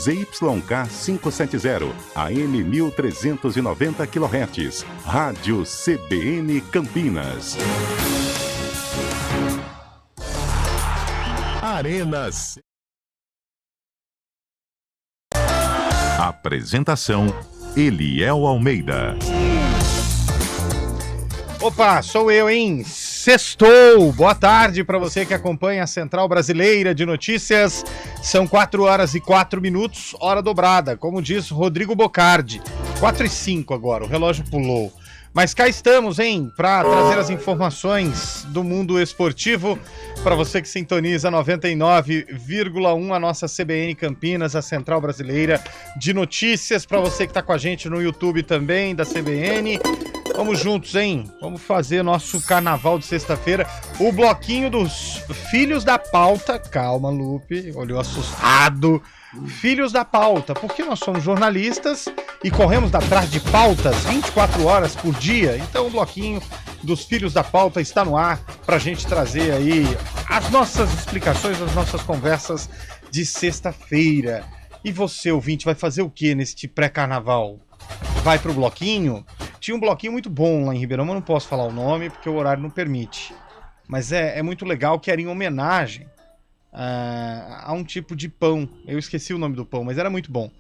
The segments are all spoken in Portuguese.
ZYK 570, AM 1390 kHz. Rádio CBN Campinas. Arenas. Apresentação: Eliel Almeida. Opa, sou eu, hein? Sextou! Boa tarde para você que acompanha a Central Brasileira de Notícias. São 4h04, hora dobrada, como diz Rodrigo Bocardi. 4h05 agora, o relógio pulou. Mas cá estamos, hein? Para trazer as informações do mundo esportivo para você que sintoniza 99,1 a nossa CBN Campinas, a Central Brasileira de Notícias. Para você que está com a gente no YouTube também, da CBN. Vamos juntos, hein? Vamos fazer nosso carnaval de sexta-feira. O bloquinho dos Filhos da Pauta. Calma, Lupe. Olhou assustado. Filhos da Pauta. Porque nós somos jornalistas e corremos atrás de pautas 24 horas por dia. Então o bloquinho dos Filhos da Pauta está no ar pra gente trazer aí as nossas explicações, as nossas conversas de sexta-feira. E você, ouvinte, vai fazer o que neste pré-carnaval? Vai pro bloquinho? Tinha um bloquinho muito bom lá em Ribeirão, mas não posso falar o nome porque o horário não permite. Mas é muito legal, que era em homenagem a um tipo de pão. Eu esqueci o nome do pão, mas era muito bom.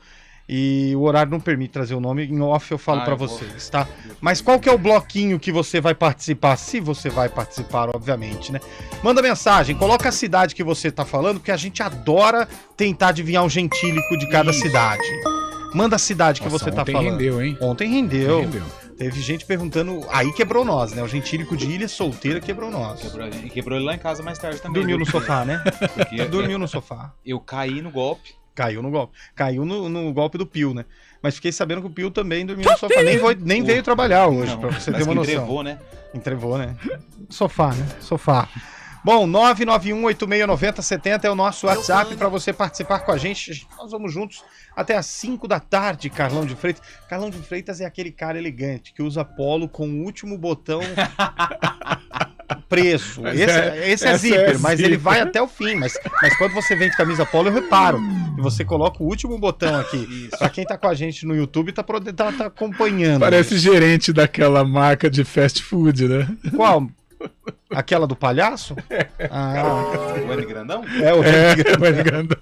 E o horário não permite trazer o nome, em off eu falo pra vocês, tá? Mas qual que é o bloquinho que você vai participar? Se você vai participar, obviamente, né? Manda mensagem, coloca a cidade que você tá falando, porque a gente adora tentar adivinhar o gentílico de cada cidade. Manda a cidade que você tá falando. Ontem rendeu, hein? Ontem rendeu. Teve gente perguntando, aí quebrou nós, né? O gentílico de Ilha Solteira quebrou nós. Quebrou ele lá em casa mais tarde também. Dormiu no sofá, né? Dormiu no sofá. Eu caí no golpe. Caiu no golpe. Caiu no golpe do Pio, né? Mas fiquei sabendo que o Pio também dormiu no sofá. Nem veio trabalhar hoje, pra você ter uma noção. Entrevou, né? Entrevou, né? Sofá, né? Sofá. Bom, 991-8690-70 é o nosso WhatsApp para você participar com a gente. Nós vamos juntos até às 5 da tarde, Carlão de Freitas. Carlão de Freitas é aquele cara elegante que usa polo com o último botão preso. Esse é zíper, mas ele vai até o fim. Mas quando você vem de camisa polo, eu reparo. E você coloca o último botão aqui. Para quem tá com a gente no YouTube, tá acompanhando. Parece gerente daquela marca de fast food, né? Qual? Aquela do palhaço? O N Grandão? O N Grandão.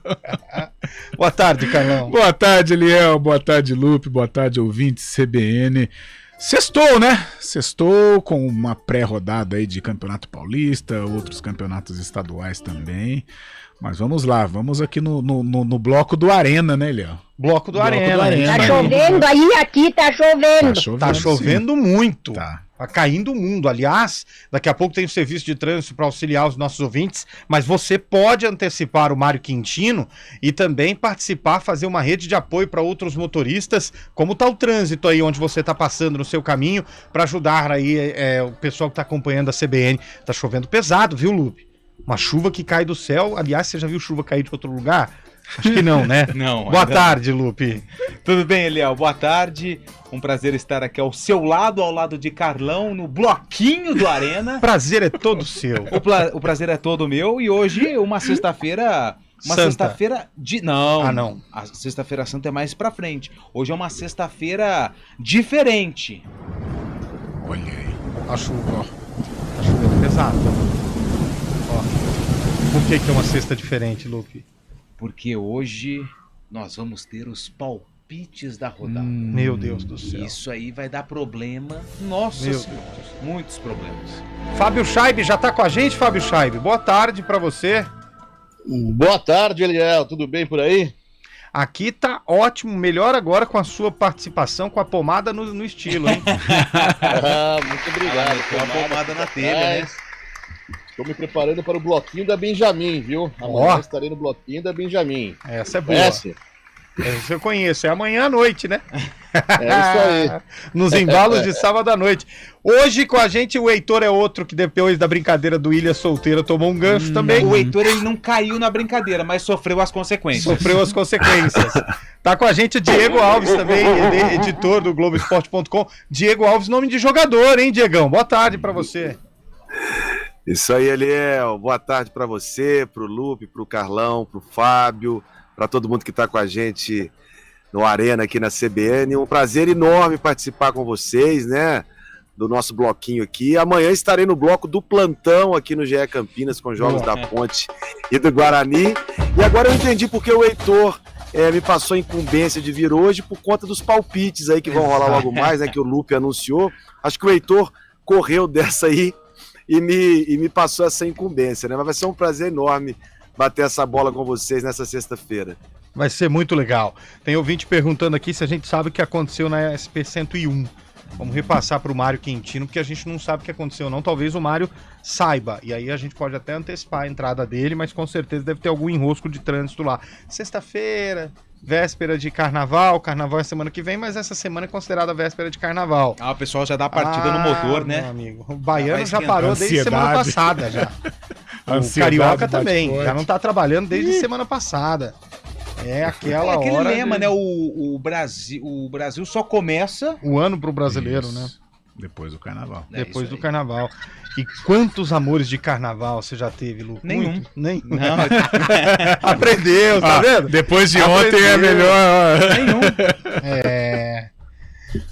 Boa tarde, Carlão. Boa tarde, Eliel. Boa tarde, Lupe. Boa tarde, ouvintes CBN. Sextou, né? Sextou com uma pré-rodada aí de Campeonato Paulista, outros campeonatos estaduais também. Mas vamos lá, vamos aqui no bloco do Arena, né, Eliel? Bloco do Arena. Tá chovendo aí, aqui tá chovendo. Tá chovendo muito. Tá caindo o mundo. Aliás, daqui a pouco tem um serviço de trânsito para auxiliar os nossos ouvintes, mas você pode antecipar o Mário Quintino e também participar, fazer uma rede de apoio para outros motoristas, como está o trânsito aí onde você está passando no seu caminho, para ajudar aí o pessoal que está acompanhando a CBN. Tá chovendo pesado, viu, Lupe? Uma chuva que cai do céu. Aliás, você já viu chuva cair de outro lugar? Acho que não, né? Não. Boa tarde, Lupe. Tudo bem, Eliel? Boa tarde. Um prazer estar aqui ao seu lado, ao lado de Carlão, no bloquinho do Arena. Prazer é todo seu. O prazer é todo meu. E hoje, uma sexta-feira... Sexta-feira de... Não. A sexta-feira santa é mais pra frente. Hoje é uma sexta-feira diferente. Olha aí. A chuva, ó. Tá chovendo pesado. Ó. Por que é uma sexta diferente, Lupe? Porque hoje nós vamos ter os palpites da rodada. Meu Deus do céu. Isso aí vai dar problema. Nossa Senhora, muitos problemas. Fábio Scheibe já tá com a gente, Fábio Scheibe. Boa tarde pra você. Boa tarde, Eliel. Tudo bem por aí? Aqui tá ótimo. Melhor agora com a sua participação com a pomada no estilo, hein? Muito obrigado. Tem uma pomada na telha, né? Estou me preparando para o bloquinho da Benjamin, viu? Amanhã estarei no bloquinho da Benjamin. Essa é boa. Conhece? Essa eu conheço. É amanhã à noite, né? É isso aí. Nos embalos de sábado à noite. Hoje com a gente o Heitor é outro que depois da brincadeira do Ilha Solteira tomou um gancho também. O Heitor ele não caiu na brincadeira, mas sofreu as consequências. Tá com a gente o Diego Alves também, editor do Globoesporte.com. Diego Alves, nome de jogador, hein, Diegão? Boa tarde pra você. Isso aí, Eliel. Boa tarde para você, pro Lupe, pro Carlão, pro Fábio, para todo mundo que está com a gente no Arena aqui na CBN. Um prazer enorme participar com vocês, né? Do nosso bloquinho aqui. Amanhã estarei no bloco do plantão aqui no GE Campinas com jogos da Ponte e do Guarani. E agora eu entendi porque o Heitor me passou a incumbência de vir hoje por conta dos palpites aí que vão rolar logo mais, né? Que o Lupe anunciou. Acho que o Heitor correu dessa aí e me passou essa incumbência, né? Mas vai ser um prazer enorme bater essa bola com vocês nessa sexta-feira. Vai ser muito legal. Tem ouvinte perguntando aqui se a gente sabe o que aconteceu na SP-101. Vamos repassar para o Mário Quintino, porque a gente não sabe o que aconteceu não. Talvez o Mário saiba, e aí a gente pode até antecipar a entrada dele, mas com certeza deve ter algum enrosco de trânsito lá. Sexta-feira, véspera de carnaval é semana que vem, mas essa semana é considerada véspera de carnaval. O pessoal já dá a partida no motor, né? Meu amigo, o baiano já parou desde semana passada já. O carioca também, já não tá trabalhando desde semana passada. É aquela hora. É aquele lema, né? O Brasil só começa. O ano pro brasileiro, né? Depois do carnaval. Depois do carnaval. E quantos amores de carnaval você já teve, Lu? Nenhum. Nenhum. Não. Aprendeu, tá vendo? Depois de ontem é melhor. Nenhum.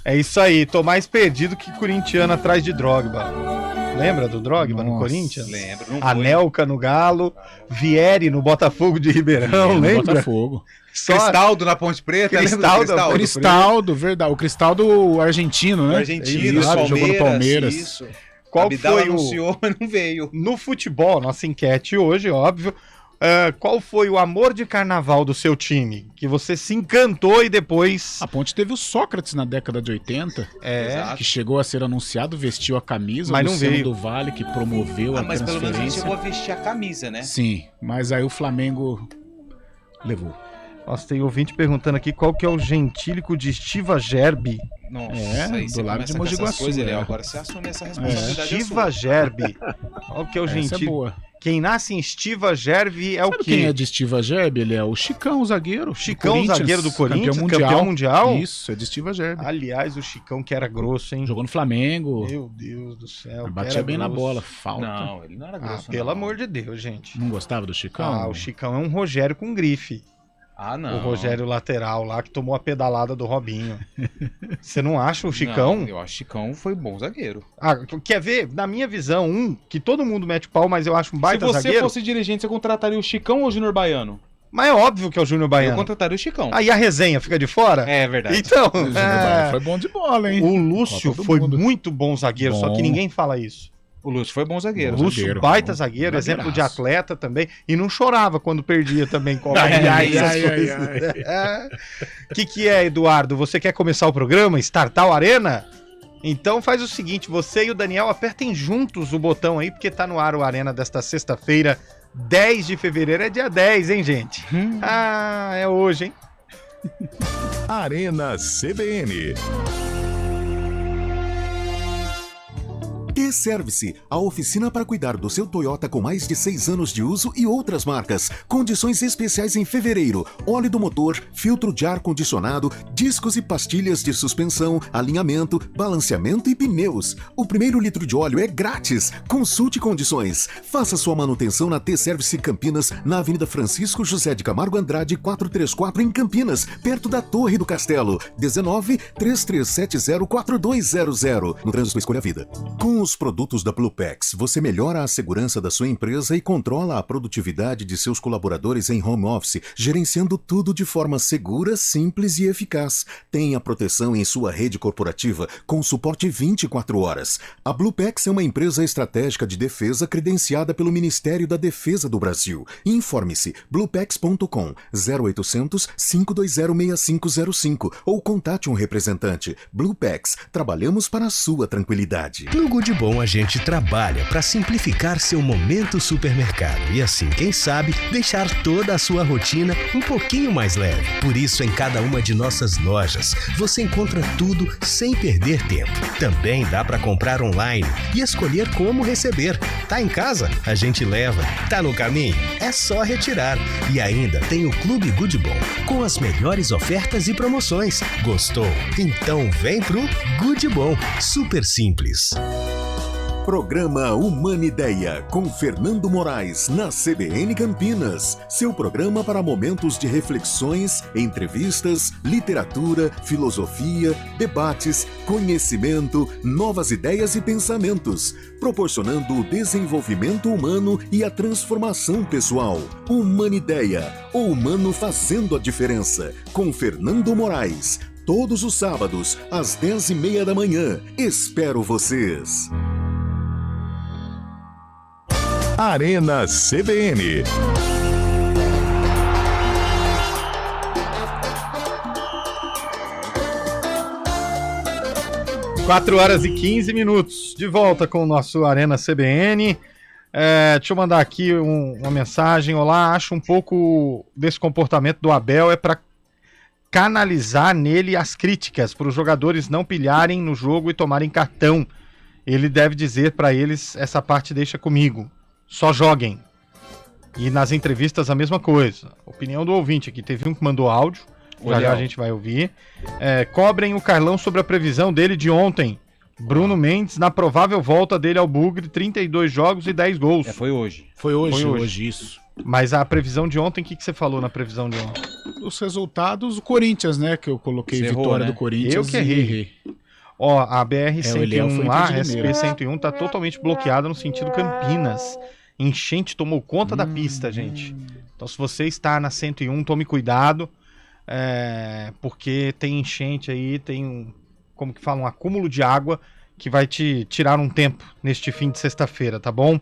É isso aí. Tô mais perdido que corintiano atrás de Drogba. Lembra do Drogba no Corinthians? Lembro. Anelka no Galo, Vieri no Botafogo de Ribeirão, lembra? Botafogo. Cristaldo na Ponte Preta, Cristaldo, verdade. O Cristaldo argentino, né? Argentino, jogou no Palmeiras. Isso. Qual Abidal foi anunciou, mas não veio. No futebol, nossa enquete hoje, óbvio. Qual foi o amor de carnaval do seu time? Que você se encantou e depois... A Ponte teve o Sócrates na década de 80, que chegou a ser anunciado, vestiu a camisa, mas não veio. do Vale, que promoveu a mas transferência. Pelo menos ele chegou a vestir a camisa, né? Sim, mas aí o Flamengo levou. Nossa, tem ouvinte perguntando aqui qual que é o gentílico de Estiva Gerbi. Nossa, do lado de Mogi Guaçu. Agora você assume essa responsabilidade. Estiva Gerbi. Qual que é o gentílico? Essa é boa. Quem nasce em Estiva Gerbi é o quê? Quem é de Estiva Gerbi? Ele é o Chicão, o zagueiro. Chicão, zagueiro do Corinthians, campeão mundial. Isso, é de Estiva Gerbi. Aliás, o Chicão que era grosso, hein? Jogou no Flamengo. Meu Deus do céu. Batia bem na bola, falta. Não, ele não era grosso. Pelo amor de Deus, gente. Não gostava do Chicão? O Chicão é um Rogério com grife. Não. O Rogério lateral lá que tomou a pedalada do Robinho. Você não acha o Chicão? Não, eu acho que o Chicão foi bom zagueiro. Quer ver? Na minha visão, que todo mundo mete pau, mas eu acho um baita zagueiro. Se você fosse dirigente, você contrataria o Chicão ou o Júnior Baiano? Mas é óbvio que é o Júnior Baiano. Eu contrataria o Chicão. Aí a resenha fica de fora? É verdade. Então, o Júnior Baiano foi bom de bola, hein? O Lúcio foi muito bom zagueiro, só que ninguém fala isso. O Lúcio foi bom zagueiro. Lúcio, baita zagueiro, exemplo de atleta também. E não chorava quando perdia também. Que é, Eduardo? Você quer começar o programa? Startar o Arena? Então faz o seguinte, você e o Daniel apertem juntos o botão aí, porque tá no ar o Arena desta sexta-feira, 10 de fevereiro. É dia 10, hein, gente? É hoje, hein? Arena CBN. T-Service, a oficina para cuidar do seu Toyota com mais de 6 anos de uso e outras marcas. Condições especiais em fevereiro. Óleo do motor, filtro de ar-condicionado, discos e pastilhas de suspensão, alinhamento, balanceamento e pneus. O primeiro litro de óleo é grátis. Consulte condições. Faça sua manutenção na T-Service Campinas, na Avenida Francisco José de Camargo Andrade, 434 em Campinas, perto da Torre do Castelo. 19-3370-4200. No trânsito, escolha a vida. Com os produtos da Bluepax, você melhora a segurança da sua empresa e controla a produtividade de seus colaboradores em home office, gerenciando tudo de forma segura, simples e eficaz. Tenha proteção em sua rede corporativa com suporte 24 horas. A Bluepax é uma empresa estratégica de defesa credenciada pelo Ministério da Defesa do Brasil. Informe-se bluepax.com 0800 520 6505 ou contate um representante. Bluepax, trabalhamos para a sua tranquilidade. No Good Bom a gente trabalha para simplificar seu momento supermercado e assim, quem sabe, deixar toda a sua rotina um pouquinho mais leve. Por isso, em cada uma de nossas lojas, você encontra tudo sem perder tempo. Também dá para comprar online e escolher como receber. Tá em casa? A gente leva. Tá no caminho? É só retirar. E ainda tem o Clube Good Bom, com as melhores ofertas e promoções. Gostou? Então vem pro Good Bom. Super simples. Programa Humanideia, com Fernando Moraes, na CBN Campinas. Seu programa para momentos de reflexões, entrevistas, literatura, filosofia, debates, conhecimento, novas ideias e pensamentos, proporcionando o desenvolvimento humano e a transformação pessoal. Humanideia, o humano fazendo a diferença, com Fernando Moraes. Todos os sábados, às 10h30 da manhã. Espero vocês! Arena CBN. Quatro horas e 15 minutos, de volta com o nosso Arena CBN. Deixa eu mandar aqui uma mensagem. Olá, acho um pouco desse comportamento do Abel é para canalizar nele as críticas, para os jogadores não pilharem no jogo e tomarem cartão. Ele deve dizer para eles, essa parte deixa comigo. Só joguem. E nas entrevistas a mesma coisa. Opinião do ouvinte aqui. Teve um que mandou áudio. Já a gente vai ouvir. Cobrem o Carlão sobre a previsão dele de ontem. Bruno Mendes, na provável volta dele ao Bugre, 32 jogos e 10 gols. Foi hoje. Foi hoje, isso. Mas a previsão de ontem, o que você falou na previsão de ontem? Os resultados, o Corinthians, né? Que eu coloquei vitória, né? Do Corinthians. Eu que errei. Ó, a BR-101 lá, a SP-101, tá totalmente bloqueada no sentido Campinas. Enchente tomou conta da pista, gente. Então, se você está na 101, tome cuidado, porque tem enchente aí, tem como que fala, um acúmulo de água que vai te tirar um tempo neste fim de sexta-feira, tá bom?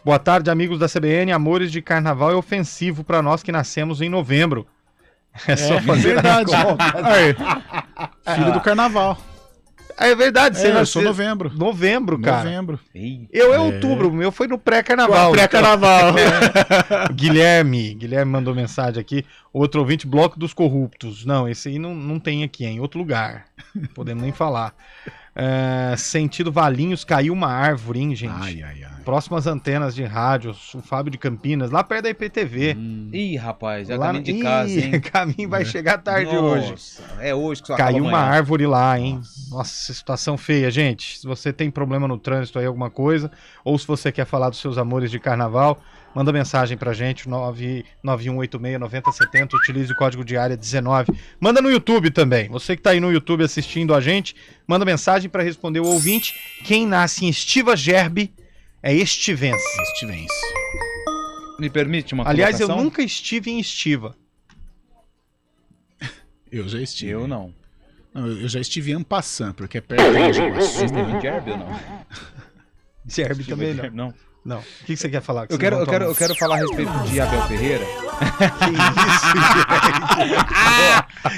Boa tarde, amigos da CBN. Amores de carnaval é ofensivo para nós que nascemos em novembro. É só fazer verdade. Filho do carnaval. É verdade, você eu sou novembro. Novembro, cara. Novembro. Eu é outubro, o meu foi no pré-carnaval. Pré-carnaval. Guilherme mandou mensagem aqui. Outro ouvinte, Bloco dos Corruptos. Não, esse aí não tem aqui, é em outro lugar. Não podemos nem falar. Sentido Valinhos, caiu uma árvore, hein, gente? Ai. Próximas antenas de rádio, o Fábio de Campinas, lá perto da IPTV. Ih, rapaz, já caminho de casa, hein? Caminho vai chegar tarde hoje. É hoje que só caiu uma amanhã. árvore lá, hein? Nossa, situação feia, gente. Se você tem problema no trânsito aí, alguma coisa, ou se você quer falar dos seus amores de carnaval, manda mensagem pra gente, 991869070, utilize o código de área 19. Manda no YouTube também. Você que tá aí no YouTube assistindo a gente, manda mensagem pra responder o ouvinte. Quem nasce em Estiva Gerbe é estivense. Me permite uma Aliás, colocação? eu nunca estive em Estiva. Eu já estive. Eu não. Eu já estive em Ampassã, porque é perto de Iguaçu. Você esteve em Gerbe ou não? Gerbe também não. Não. O que você quer falar? Eu quero falar a respeito de Abel Ferreira.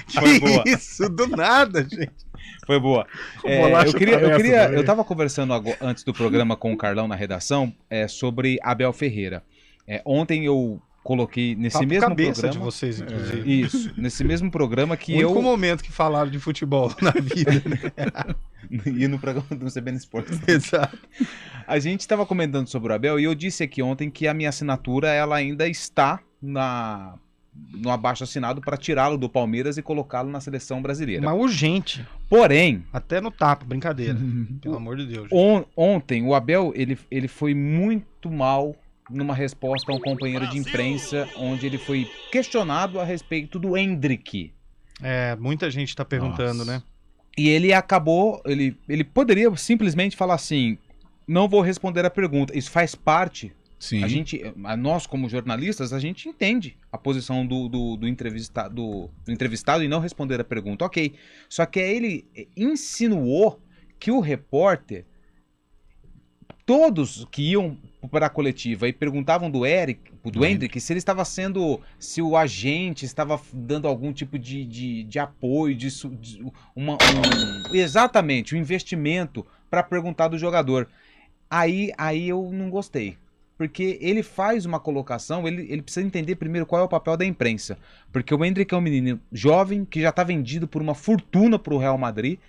Que isso, gente? Que isso, do nada, gente. Foi boa. Eu tava conversando antes do programa com o Carlão na redação sobre Abel Ferreira. Ontem eu coloquei nesse mesmo programa de vocês, inclusive. Isso, nesse mesmo programa que o único momento que falaram de futebol na vida, né? E no programa do CBN Esportes. Exato. A gente estava comentando sobre o Abel e eu disse aqui ontem que a minha assinatura ela ainda está no abaixo assinado para tirá-lo do Palmeiras e colocá-lo na seleção brasileira. Mas urgente. Porém, até no tapa, brincadeira. Pelo amor de Deus. Ontem o Abel ele foi muito mal numa resposta a um companheiro de imprensa onde ele foi questionado a respeito do Endrick. Muita gente está perguntando, né? E ele acabou, ele poderia simplesmente falar assim, não vou responder a pergunta. Isso faz parte. Sim. Nós como jornalistas, a gente entende a posição do entrevistado e não responder a pergunta. Ok. Só que ele insinuou que o repórter, todos que iam para a coletiva e perguntavam do Endrick, se ele estava se o agente estava dando algum tipo de apoio, exatamente, um investimento para perguntar do jogador. Aí eu não gostei. Porque ele faz uma colocação, ele precisa entender primeiro qual é o papel da imprensa. Porque o Endrick é um menino jovem que já está vendido por uma fortuna para o Real Madrid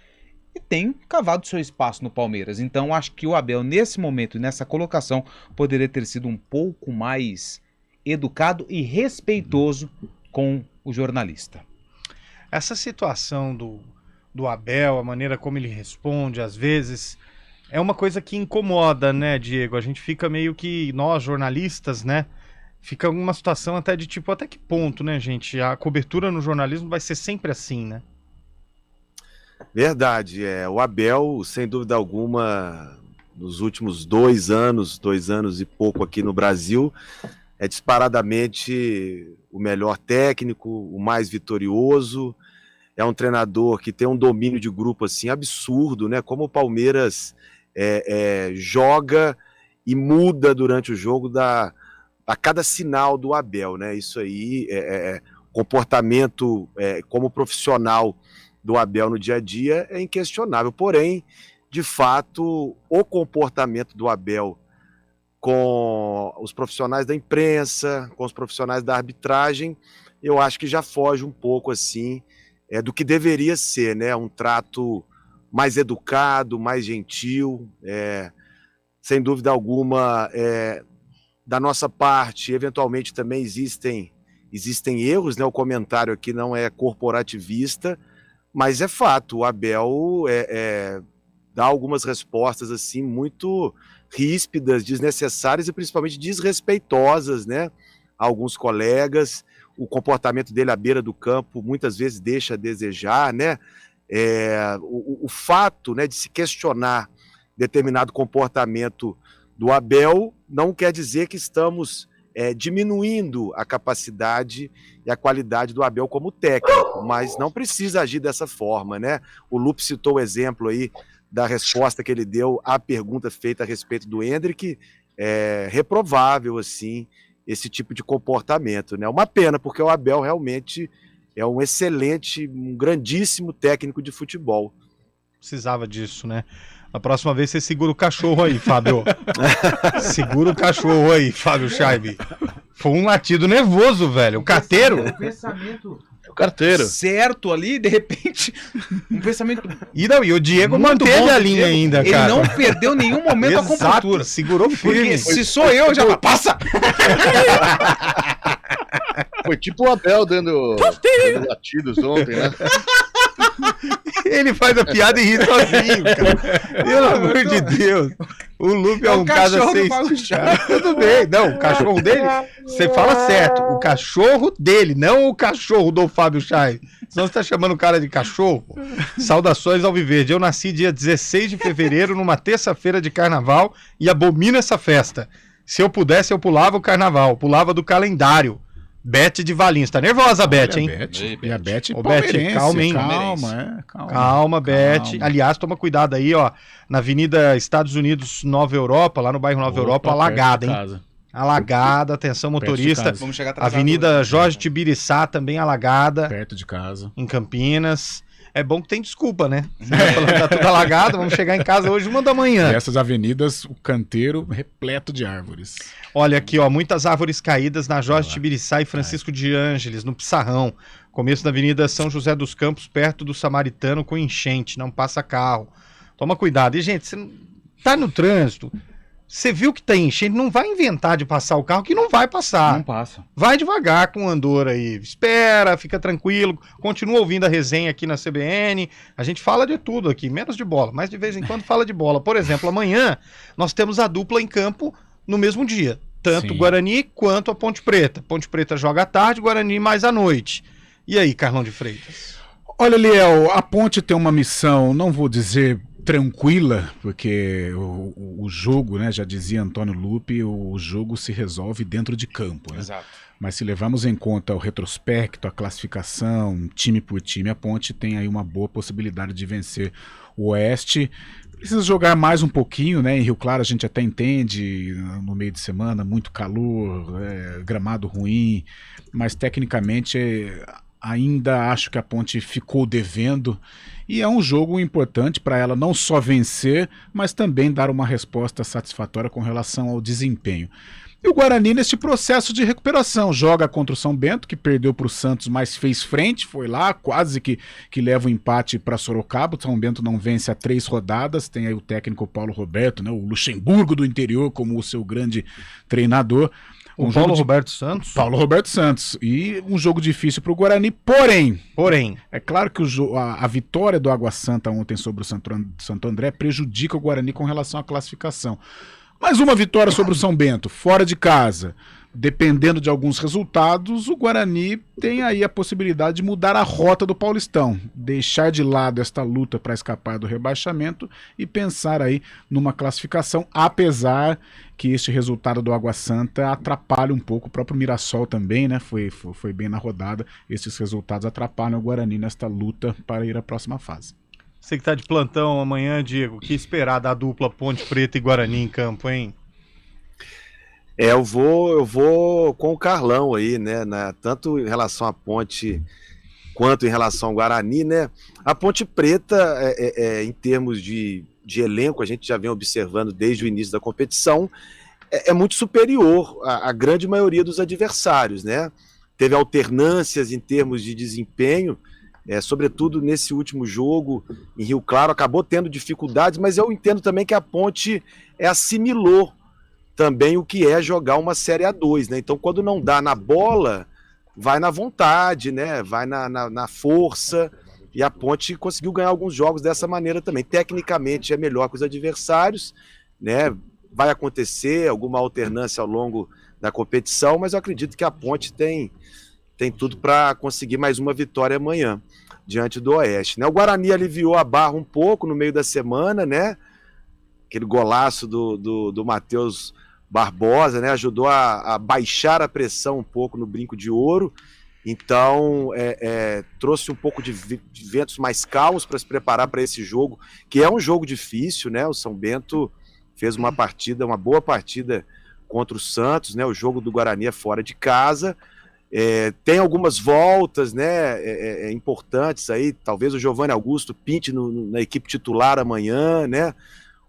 e tem cavado seu espaço no Palmeiras. Então acho que o Abel, nesse momento e nessa colocação, poderia ter sido um pouco mais educado e respeitoso com o jornalista. Essa situação do Abel, a maneira como ele responde, às vezes, É uma coisa que incomoda, né, Diego? A gente fica meio que, nós jornalistas, né, fica uma situação até de tipo, até que ponto, né, gente? A cobertura no jornalismo vai ser sempre assim, né? Verdade, o Abel, sem dúvida alguma, nos últimos 2 anos e pouco aqui no Brasil, é disparadamente o melhor técnico, o mais vitorioso, é um treinador que tem um domínio de grupo assim absurdo, né? Como o Palmeiras joga e muda durante o jogo a cada sinal do Abel, né? Isso aí comportamento como profissional do Abel no dia a dia é inquestionável, porém, de fato, o comportamento do Abel com os profissionais da imprensa, com os profissionais da arbitragem, eu acho que já foge um pouco assim do que deveria ser, né? Um trato mais educado, mais gentil, sem dúvida alguma, da nossa parte, eventualmente também existem erros, né? O comentário aqui não é corporativista, mas é fato, o Abel dá algumas respostas assim muito ríspidas, desnecessárias e principalmente desrespeitosas, né? A alguns colegas, o comportamento dele à beira do campo muitas vezes deixa a desejar, né? O fato, né, de se questionar determinado comportamento do Abel não quer dizer que estamos diminuindo a capacidade e a qualidade do Abel como técnico, mas não precisa agir dessa forma, né? O Lupe citou o exemplo aí da resposta que ele deu à pergunta feita a respeito do Endrick, reprovável, assim, esse tipo de comportamento, né? Uma pena, porque o Abel realmente é um excelente, um grandíssimo técnico de futebol. Precisava disso, né? A próxima vez você segura o cachorro aí, Fábio. Segura o cachorro aí, Fábio Scheibe. Foi um latido nervoso, velho. O carteiro. O pensamento O carteiro. certo ali, de repente, um pensamento... E o Diego Muito manteve bom a do linha Diego. ainda, Ele cara. não perdeu nenhum momento a compostura. Segurou firme. Porque se sou eu, já passa! Foi tipo o Abel dando latidos ontem, né? Ele faz a piada e ri sozinho, cara. Pelo amor de Deus. O Lupe é um caso assim. Tudo bem. Não, o cachorro dele, você fala certo. O cachorro dele, não o cachorro do Fábio Scheibe. Senão você tá chamando o cara de cachorro. Saudações ao Viverde. Eu nasci dia 16 de fevereiro, numa terça-feira de carnaval, e abomino essa festa. Se eu pudesse, eu pulava o carnaval. Pulava do calendário. Beth de Valinhos. Tá nervosa a Beth, hein? E a Beth Ô, palmeirense. Beth, calma, hein? Calma, Beth. Aliás, toma cuidado aí, ó. Na Avenida Estados Unidos, Nova Europa, lá no bairro Nova Europa, alagada, hein? Alagada, atenção motorista. Vamos chegar atrasado. Avenida Jorge Tibiriçá, também alagada. Perto de casa. Em Campinas. É bom que tem desculpa, né? Você tá falando que tá tudo alagado, vamos chegar em casa hoje 1h. E essas avenidas, o canteiro repleto de árvores. Olha aqui, ó, muitas árvores caídas na Jorge Tibiriçá e Francisco de Ângeles, no Pissarrão. Começo da Avenida São José dos Campos, perto do Samaritano, com enchente, não passa carro. Toma cuidado. E, gente, você não tá no trânsito, você viu que tá enchente, não vai inventar de passar o carro, que não vai passar. Não passa. Vai devagar com o andor aí, espera, fica tranquilo, continua ouvindo a resenha aqui na CBN, a gente fala de tudo aqui, menos de bola, mas de vez em quando fala de bola. Por exemplo, amanhã nós temos a dupla em campo no mesmo dia, tanto o Guarani quanto a Ponte Preta. Ponte Preta joga à tarde, Guarani mais à noite. E aí, Carlão de Freitas? Olha, Liel, a Ponte tem uma missão, não vou dizer tranquila, porque o jogo, né, já dizia Antônio Lupe, o jogo se resolve dentro de campo, né? Exato. Mas se levarmos em conta o retrospecto, a classificação, time por time, a Ponte tem aí uma boa possibilidade de vencer o Oeste. Precisa jogar mais um pouquinho, né? Em Rio Claro a gente até entende, no meio de semana, muito calor, gramado ruim, mas tecnicamente ainda acho que a Ponte ficou devendo, e é um jogo importante para ela não só vencer, mas também dar uma resposta satisfatória com relação ao desempenho. E o Guarani nesse processo de recuperação, joga contra o São Bento, que perdeu para o Santos, mas fez frente, foi lá, quase que leva o empate para Sorocaba. O São Bento não vence há 3 rodadas, tem aí o técnico Paulo Roberto, né, o Luxemburgo do interior como o seu grande treinador. O Paulo Roberto Santos? Paulo Roberto Santos. E um jogo difícil para o Guarani, porém, é claro que a vitória do Água Santa ontem sobre o Santo André prejudica o Guarani com relação à classificação. Mas uma vitória sobre o São Bento, fora de casa, dependendo de alguns resultados, o Guarani tem aí a possibilidade de mudar a rota do Paulistão, deixar de lado esta luta para escapar do rebaixamento e pensar aí numa classificação, apesar que este resultado do Água Santa atrapalha um pouco, o próprio Mirassol também, né? Foi bem na rodada, esses resultados atrapalham o Guarani nesta luta para ir à próxima fase. Você que tá de plantão amanhã, Diego, o que esperar da dupla Ponte Preta e Guarani em campo, hein? Eu vou com o Carlão aí, né? Tanto em relação à Ponte quanto em relação ao Guarani, né? A Ponte Preta, em termos de elenco, a gente já vem observando desde o início da competição, é muito superior à grande maioria dos adversários, né? Teve alternâncias em termos de desempenho, sobretudo nesse último jogo em Rio Claro, acabou tendo dificuldades, mas eu entendo também que a Ponte assimilou também o que é jogar uma Série A2, né? Então, quando não dá na bola, vai na vontade, né? Vai na força, e a Ponte conseguiu ganhar alguns jogos dessa maneira também. Tecnicamente é melhor que os adversários, né? Vai acontecer alguma alternância ao longo da competição, mas eu acredito que a Ponte tem tudo para conseguir mais uma vitória amanhã, diante do Oeste, né? O Guarani aliviou a barra um pouco no meio da semana, né? Aquele golaço do Matheus Barbosa, né? Ajudou a baixar a pressão um pouco no Brinco de Ouro. Então, trouxe um pouco de ventos mais calmos para se preparar para esse jogo, que é um jogo difícil, né? O São Bento fez uma boa partida contra o Santos, né? O jogo do Guarani é fora de casa. Tem algumas voltas, né, importantes aí, talvez o Giovanni Augusto pinte na equipe titular amanhã, né?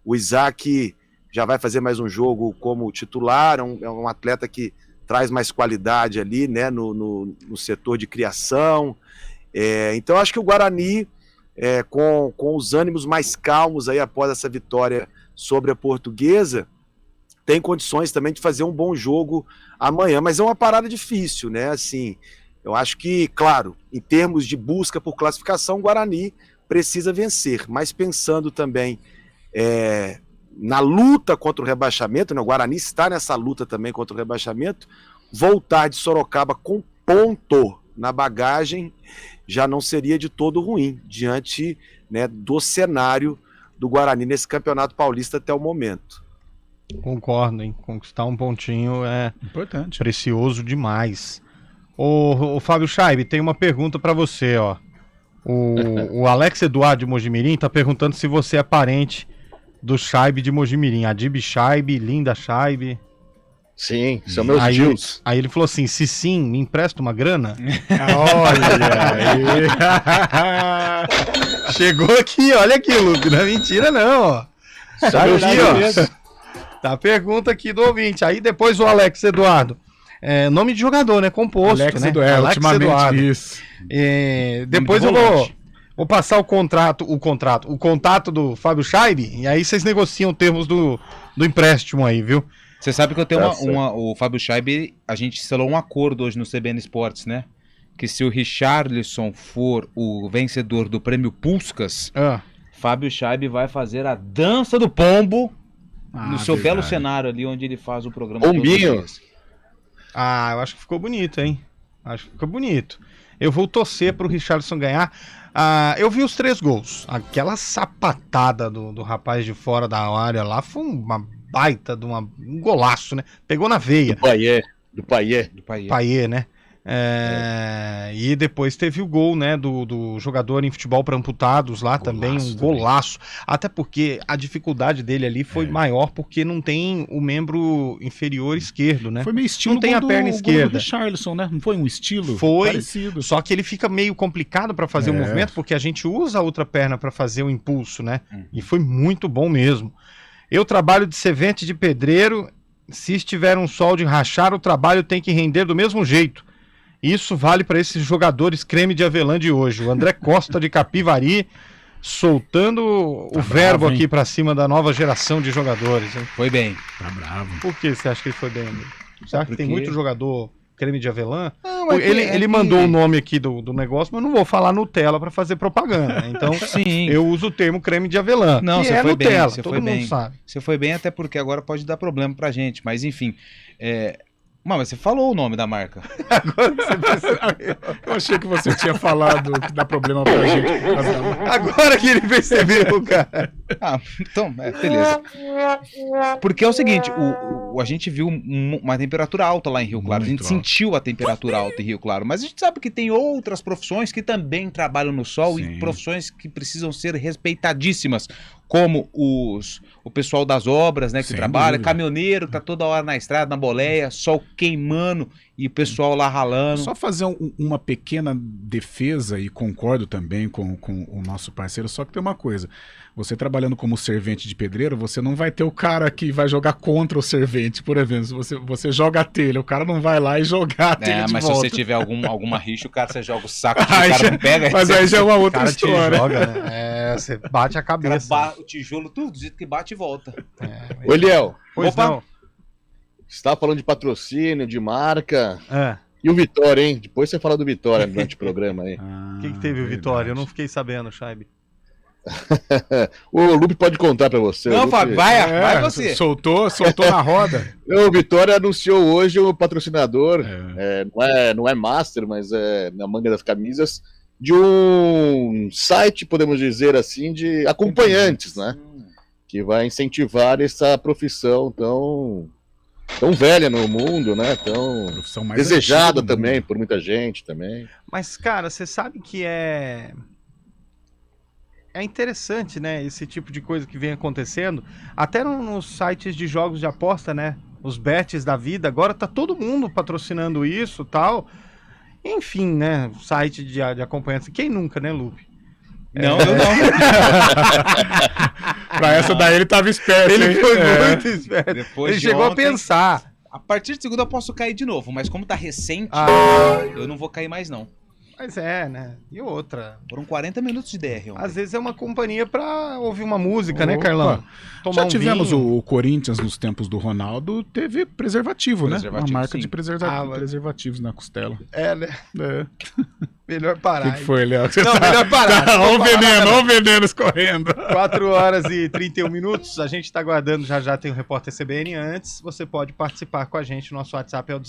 O Isaac já vai fazer mais um jogo como titular, é um atleta que traz mais qualidade ali, né, no setor de criação. Então acho que o Guarani, com os ânimos mais calmos aí após essa vitória sobre a Portuguesa, tem condições também de fazer um bom jogo amanhã, mas é uma parada difícil, né? Assim, eu acho que, claro, em termos de busca por classificação, o Guarani precisa vencer, mas pensando também na luta contra o rebaixamento, né? O Guarani está nessa luta também contra o rebaixamento, voltar de Sorocaba com ponto na bagagem já não seria de todo ruim, diante, né, do cenário do Guarani nesse Campeonato Paulista até o momento. Concordo, hein? Conquistar um pontinho é importante, precioso demais. Ô Fábio Scheibe, tem uma pergunta pra você, ó. O Alex Eduardo de Mojimirim tá perguntando se você é parente do Scheibe de Mojimirim. Adib Scheibe, Linda Scheibe. Sim, são meus tios. Aí ele falou assim, se sim, me empresta uma grana? Olha aí. Chegou aqui, olha aqui, Luke, não é mentira não, ó. Sabe aqui, ó. Tá a pergunta aqui do ouvinte. Aí depois o Alex Eduardo. Nome de jogador, né? Composto, Alex né? Eduardo, Alex ultimamente Eduardo. isso. Depois eu vou passar o contato do Fábio Scheibe, e aí vocês negociam termos do empréstimo aí, viu? Você sabe que eu tenho o Fábio Scheibe, a gente selou um acordo hoje no CBN Esportes, né? Que se o Richarlison for o vencedor do prêmio Puskas, Fábio Scheibe vai fazer a dança do pombo no seu belo cenário ali onde ele faz o programa. Pombinho. Eu acho que ficou bonito, hein? Acho que ficou bonito. Eu vou torcer pro Richarlison ganhar. Eu vi os 3 gols. Aquela sapatada do rapaz de fora da área lá foi uma baita de um golaço, né? Pegou na veia. Do Paier, né? E depois teve o gol, né, do jogador em futebol para amputados lá, também um golaço, até porque a dificuldade dele ali foi maior porque não tem o membro inferior esquerdo, né? Foi meio estilo, não tem a perna esquerda. Richarlison, né? Não foi um estilo parecido. Só que ele fica meio complicado para fazer o movimento porque a gente usa a outra perna para fazer o impulso, né? E foi muito bom mesmo. Eu trabalho de servente de pedreiro, se estiver um sol de rachar, o trabalho tem que render do mesmo jeito. Isso vale para esses jogadores creme de avelã de hoje. O André Costa de Capivari soltando o verbo aqui para cima da nova geração de jogadores. Hein? Foi bem. Tá bravo. Por que você acha que ele foi bem, amigo? Você acha que tem muito jogador creme de avelã? Não, ele mandou o nome aqui do negócio, mas eu não vou falar Nutella para fazer propaganda. Então, sim, eu uso o termo creme de avelã. Não, que você é foi Nutella, bem, todo mundo sabe. Você foi bem, até porque agora pode dar problema pra gente. Mas enfim, mas você falou o nome da marca. Agora você percebeu. Eu achei que você tinha falado que dá problema pra gente. Agora que ele percebeu, cara. Então, beleza. Porque é o seguinte, a gente viu uma temperatura alta lá em Rio Claro. A gente sentiu a temperatura alta em Rio Claro. Mas a gente sabe que tem outras profissões que também trabalham no sol. Sim. E profissões que precisam ser respeitadíssimas. Como o pessoal das obras, né, que trabalha, caminhoneiro que tá toda hora na estrada, na boleia, sol queimando e o pessoal lá ralando. Só fazer uma pequena defesa, e concordo também com o nosso parceiro, só que tem uma coisa, você trabalhando como servente de pedreiro, você não vai ter o cara que vai jogar contra o servente, por exemplo, se você joga a telha, o cara não vai lá e jogar a telha de mas volta. Se você tiver alguma rixa, você joga o saco, o cara não pega. Mas aí já é uma outra história. Joga, né? Você bate a cabeça. O tijolo, tudo do jeito que bate e volta. Ô, Eliel. Opa. Não. Você tava falando de patrocínio, de marca. E o Vitória, hein? Depois você fala do Vitória durante o programa aí. O que teve o Vitória? Eu não fiquei sabendo, Chaibe. O Lupe pode contar pra você. Não, Fábio, vai você. Soltou na roda. O Vitória anunciou hoje o patrocinador, não é master, mas é na manga das camisas, de um site, podemos dizer assim, de acompanhantes, né? Que vai incentivar essa profissão tão velha no mundo, né? Tão desejada também por muita gente também. Mas, cara, você sabe que é interessante, né? Esse tipo de coisa que vem acontecendo. Até nos sites de jogos de aposta, né? Os bets da vida. Agora tá todo mundo patrocinando isso e tal. Enfim, né? Site de acompanhantes. Quem nunca, né, Lupe? Não, eu não. Pra essa daí ele tava esperto. Ele foi muito esperto. Ele chegou a pensar. A partir de segunda eu posso cair de novo, mas como tá recente, eu não vou cair mais não. Mas né? E outra? Foram 40 minutos de DR. Às vezes é uma companhia pra ouvir uma música, né, Carlão? Já tivemos o Corinthians nos tempos do Ronaldo, teve preservativo, né? Uma marca de preservativos na costela. Né? Melhor parar. O que foi, Léo? Melhor parar. Olha o veneno escorrendo. 4 horas e 31 minutos. A gente tá aguardando, já tem o repórter CBN. Antes, você pode participar com a gente. Nosso WhatsApp é o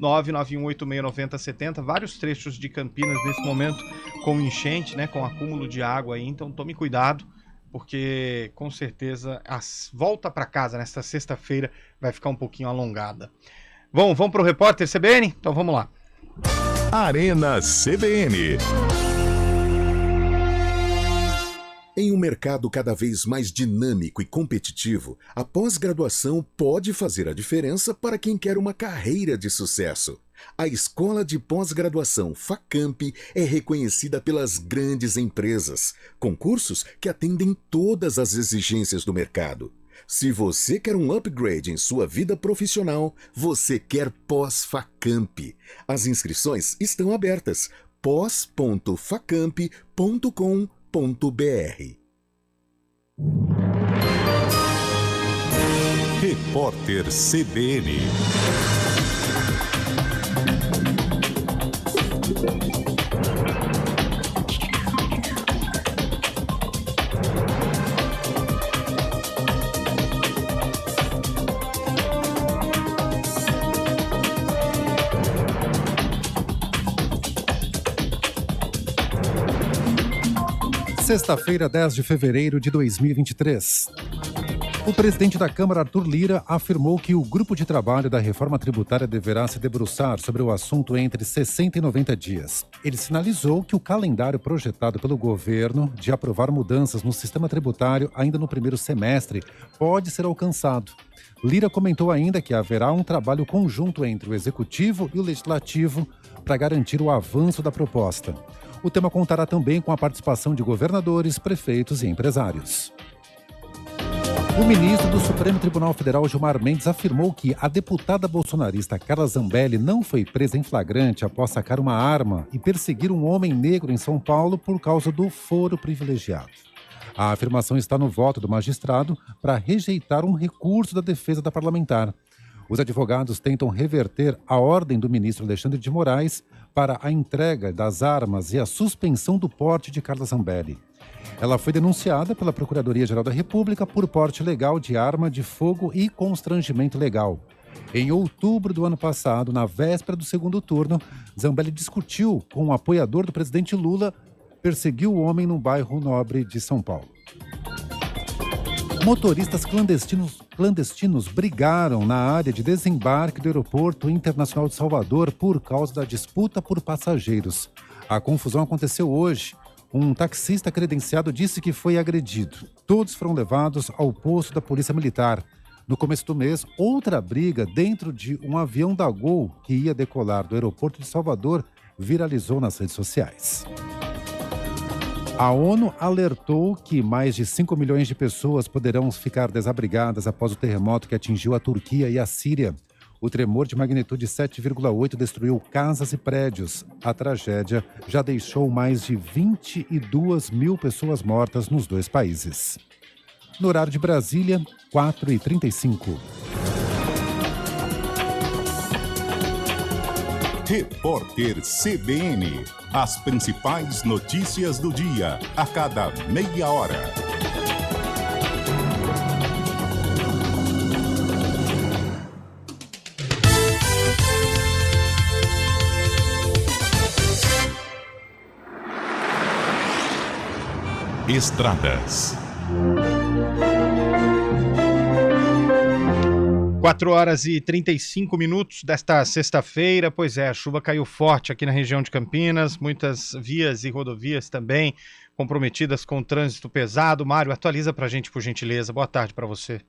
19-991869070. Vários trechos de Campinas nesse momento com enchente, né? Com acúmulo de água aí. Então tome cuidado, porque com certeza a volta para casa nesta sexta-feira vai ficar um pouquinho alongada. Vamos pro repórter CBN? Então vamos lá. Arena CBN. Em um mercado cada vez mais dinâmico e competitivo, a pós-graduação pode fazer a diferença para quem quer uma carreira de sucesso. A Escola de Pós-Graduação Facamp é reconhecida pelas grandes empresas, com cursos que atendem todas as exigências do mercado. Se você quer um upgrade em sua vida profissional, você quer Pós-Facamp. As inscrições estão abertas. pós.facamp.com.br. Repórter CBN. Sexta-feira, 10 de fevereiro de 2023. O presidente da Câmara, Arthur Lira, afirmou que o grupo de trabalho da reforma tributária deverá se debruçar sobre o assunto entre 60 e 90 dias. Ele sinalizou que o calendário projetado pelo governo de aprovar mudanças no sistema tributário ainda no primeiro semestre pode ser alcançado. Lira comentou ainda que haverá um trabalho conjunto entre o Executivo e o Legislativo para garantir o avanço da proposta. O tema contará também com a participação de governadores, prefeitos e empresários. O ministro do Supremo Tribunal Federal, Gilmar Mendes, afirmou que a deputada bolsonarista Carla Zambelli não foi presa em flagrante após sacar uma arma e perseguir um homem negro em São Paulo por causa do foro privilegiado. A afirmação está no voto do magistrado para rejeitar um recurso da defesa da parlamentar. Os advogados tentam reverter a ordem do ministro Alexandre de Moraes para a entrega das armas e a suspensão do porte de Carla Zambelli. Ela foi denunciada pela Procuradoria-Geral da República por porte ilegal de arma de fogo e constrangimento legal. Em outubro do ano passado, na véspera do segundo turno, Zambelli discutiu com um apoiador do presidente Lula, perseguiu o homem num bairro nobre de São Paulo. Motoristas clandestinos brigaram na área de desembarque do Aeroporto Internacional de Salvador por causa da disputa por passageiros. A confusão aconteceu hoje. Um taxista credenciado disse que foi agredido. Todos foram levados ao posto da Polícia Militar. No começo do mês, outra briga dentro de um avião da Gol que ia decolar do aeroporto de Salvador viralizou nas redes sociais. A ONU alertou que mais de 5 milhões de pessoas poderão ficar desabrigadas após o terremoto que atingiu a Turquia e a Síria. O tremor de magnitude 7,8 destruiu casas e prédios. A tragédia já deixou mais de 22 mil pessoas mortas nos dois países. No horário de Brasília, 4h35. Repórter CBN. As principais notícias do dia, a cada meia hora. Estradas. 4h35 desta sexta-feira. Pois é, a chuva caiu forte aqui na região de Campinas, muitas vias e rodovias também comprometidas com o trânsito pesado. Mário, atualiza pra gente, por gentileza. Boa tarde para você.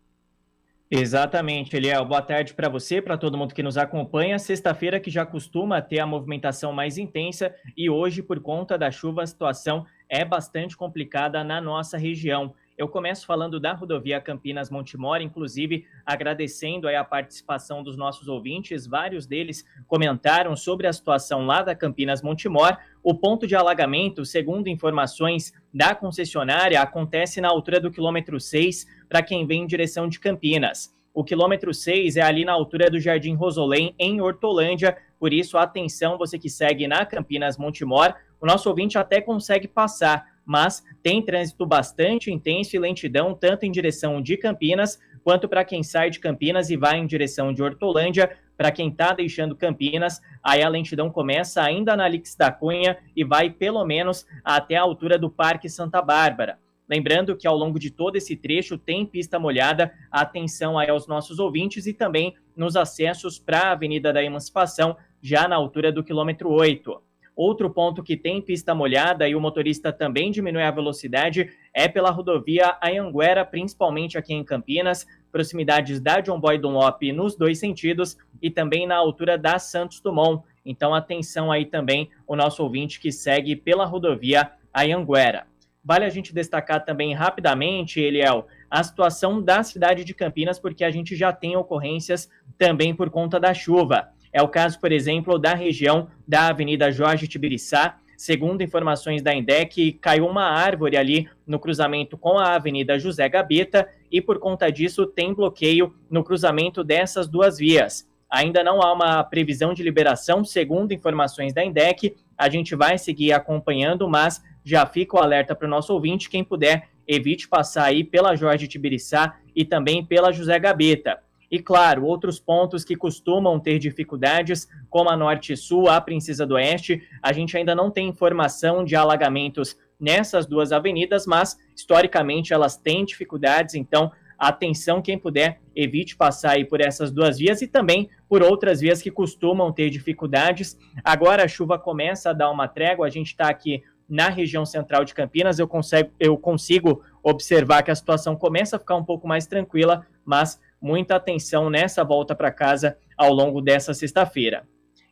Exatamente, Eliel. Boa tarde para você, para todo mundo que nos acompanha. Sexta-feira que já costuma ter a movimentação mais intensa e hoje, por conta da chuva, a situação é bastante complicada na nossa região. Eu começo falando da rodovia Campinas-Montemor, inclusive agradecendo aí a participação dos nossos ouvintes. Vários deles comentaram sobre a situação lá da Campinas-Montemor. O ponto de alagamento, segundo informações da concessionária, acontece na altura do quilômetro 6 para quem vem em direção de Campinas. O quilômetro 6 é ali na altura do Jardim Rosolém, em Hortolândia. Por isso, atenção, você que segue na Campinas-Montemor. O nosso ouvinte até consegue passar, mas tem trânsito bastante intenso e lentidão, tanto em direção de Campinas, quanto para quem sai de Campinas e vai em direção de Hortolândia. Para quem está deixando Campinas, aí a lentidão começa ainda na Alix da Cunha e vai pelo menos até a altura do Parque Santa Bárbara. Lembrando que ao longo de todo esse trecho tem pista molhada, atenção aí aos nossos ouvintes e também nos acessos para a Avenida da Emancipação, já na altura do quilômetro 8. Outro ponto que tem pista molhada e o motorista também diminui a velocidade é pela rodovia Anhanguera, principalmente aqui em Campinas, proximidades da John Boy Dunlop nos dois sentidos e também na altura da Santos Dumont. Então atenção aí também o nosso ouvinte que segue pela rodovia Anhanguera. Vale a gente destacar também rapidamente, Eliel, a situação da cidade de Campinas, porque a gente já tem ocorrências também por conta da chuva. É o caso, por exemplo, da região da Avenida Jorge Tibiriçá. Segundo informações da INDEC, caiu uma árvore ali no cruzamento com a Avenida José Gabeta e, por conta disso, tem bloqueio no cruzamento dessas duas vias. Ainda não há uma previsão de liberação, segundo informações da INDEC. A gente vai seguir acompanhando, mas já fica o alerta para o nosso ouvinte. Quem puder, evite passar aí pela Jorge Tibiriçá e também pela José Gabeta. E, claro, outros pontos que costumam ter dificuldades, como a Norte e Sul, a Princesa do Oeste, a gente ainda não tem informação de alagamentos nessas duas avenidas, mas, historicamente, elas têm dificuldades, então, atenção, quem puder, evite passar aí por essas duas vias e também por outras vias que costumam ter dificuldades. Agora a chuva começa a dar uma trégua, a gente está aqui na região central de Campinas, eu consigo observar que a situação começa a ficar um pouco mais tranquila, mas muita atenção nessa volta para casa ao longo dessa sexta-feira.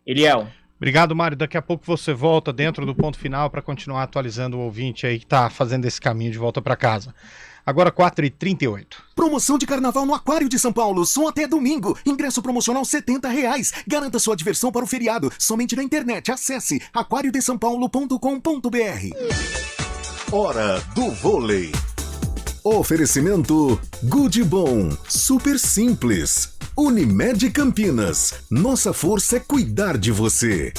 Eliel. Obrigado, Mário. Daqui a pouco você volta dentro do ponto final para continuar atualizando o ouvinte aí que está fazendo esse caminho de volta para casa. Agora 4h38. Promoção de carnaval no Aquário de São Paulo, só até domingo. Ingresso promocional R$70. Garanta sua diversão para o feriado, somente na internet. Acesse aquariodesampaulo.com.br. Hora do vôlei. Oferecimento Good Bom, super simples. Unimed Campinas. Nossa força é cuidar de você.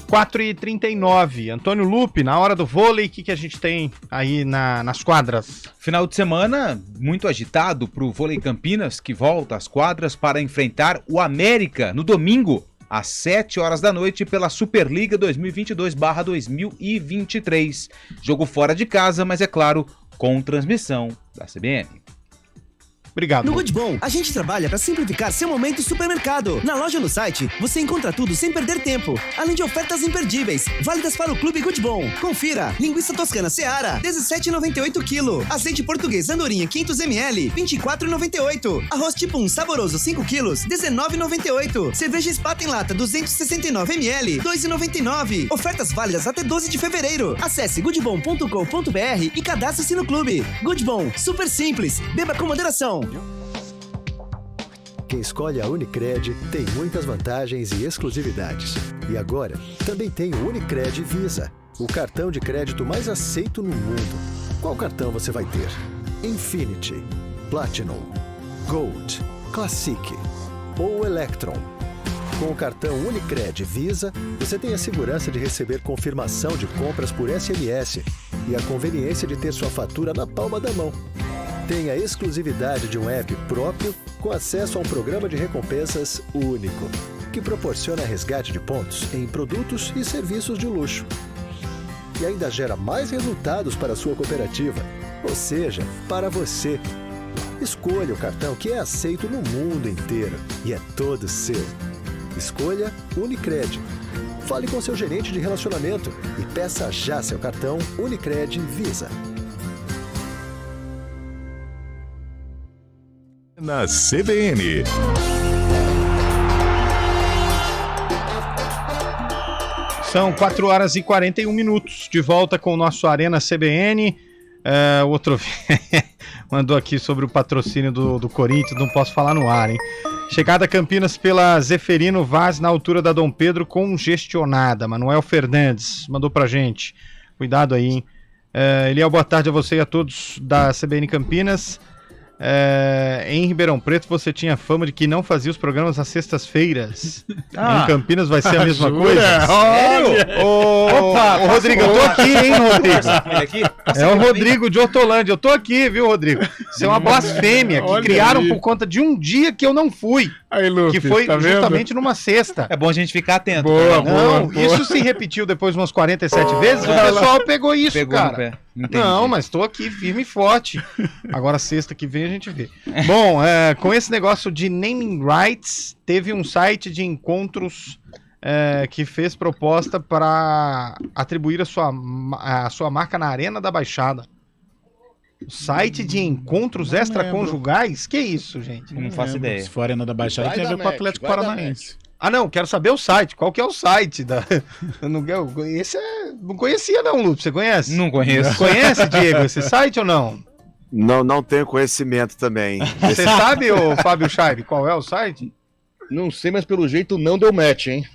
4h39. Antônio Lupe, na hora do vôlei, o que a gente tem aí nas quadras? Final de semana muito agitado para o Vôlei Campinas, que volta às quadras para enfrentar o América no domingo, às 7 horas da noite, pela Superliga 2022/2023. Jogo fora de casa, mas é claro, com transmissão da CBN. Obrigado. No Good Bom, a gente trabalha para simplificar seu momento supermercado. Na loja ou no site, você encontra tudo sem perder tempo. Além de ofertas imperdíveis, válidas para o Clube Good Bom. Confira. Linguiça toscana Seara, 17,98 kg. Azeite português Andorinha, 500 ml, 24,98. Arroz tipo 1 saboroso, 5 kg, 19,98. Cerveja Spaten em lata, 269 ml, 2,99. Ofertas válidas até 12 de fevereiro. Acesse goodbom.com.br e cadastre-se no clube. Good Bom, super simples. Beba com moderação. Quem escolhe a Unicred tem muitas vantagens e exclusividades. E agora, também tem o Unicred Visa, o cartão de crédito mais aceito no mundo. Qual cartão você vai ter? Infinity, Platinum, Gold, Classic ou Electron? Com o cartão Unicred Visa, você tem a segurança de receber confirmação de compras por SMS e a conveniência de ter sua fatura na palma da mão. Tem a exclusividade de um app próprio com acesso a um programa de recompensas único, que proporciona resgate de pontos em produtos e serviços de luxo. E ainda gera mais resultados para a sua cooperativa, ou seja, para você. Escolha o cartão que é aceito no mundo inteiro e é todo seu. Escolha Unicred. Fale com seu gerente de relacionamento e peça já seu cartão Unicred Visa. Na CBN. São 4h41, de volta com o nosso Arena CBN. O outro mandou aqui sobre o patrocínio do Corinthians, não posso falar no ar, hein? Chegada a Campinas pela Zeferino Vaz na altura da Dom Pedro, congestionada. Manuel Fernandes mandou pra gente. Cuidado aí, hein? Eliel, boa tarde a você e a todos da CBN Campinas. Em Ribeirão Preto você tinha fama de que não fazia os programas às sextas-feiras. Em Campinas vai ser a mesma coisa? Sério? Ô Rodrigo, eu tô aqui, hein, Rodrigo? É o Rodrigo de Hortolândia. Eu tô aqui, viu, Rodrigo? Isso é uma blasfêmia que criaram aí por conta de um dia que eu não fui. Aí, Lupe, que foi tá justamente numa sexta. É bom a gente ficar atento. Boa. Isso se repetiu depois umas 47 vezes. O pessoal pegou isso, cara. Não, mas tô aqui firme e forte. Agora sexta que vem a gente vê. Bom, com esse negócio de naming rights, teve um site de encontros que fez proposta para atribuir a sua marca na Arena da Baixada. O site de encontros extraconjugais? Que isso, gente? Não faço ideia. Se for a Arena da Baixada, tem a ver com o Atlético Paranaense. Ah, não, quero saber o site. Qual que é o site? Não conhecia não, Lúcio. Você conhece? Não conheço. Conhece, Diego, esse site ou não? Não tenho conhecimento também. Você sabe, ô Fábio Scheibe, qual é o site? Não sei, mas pelo jeito não deu match, hein?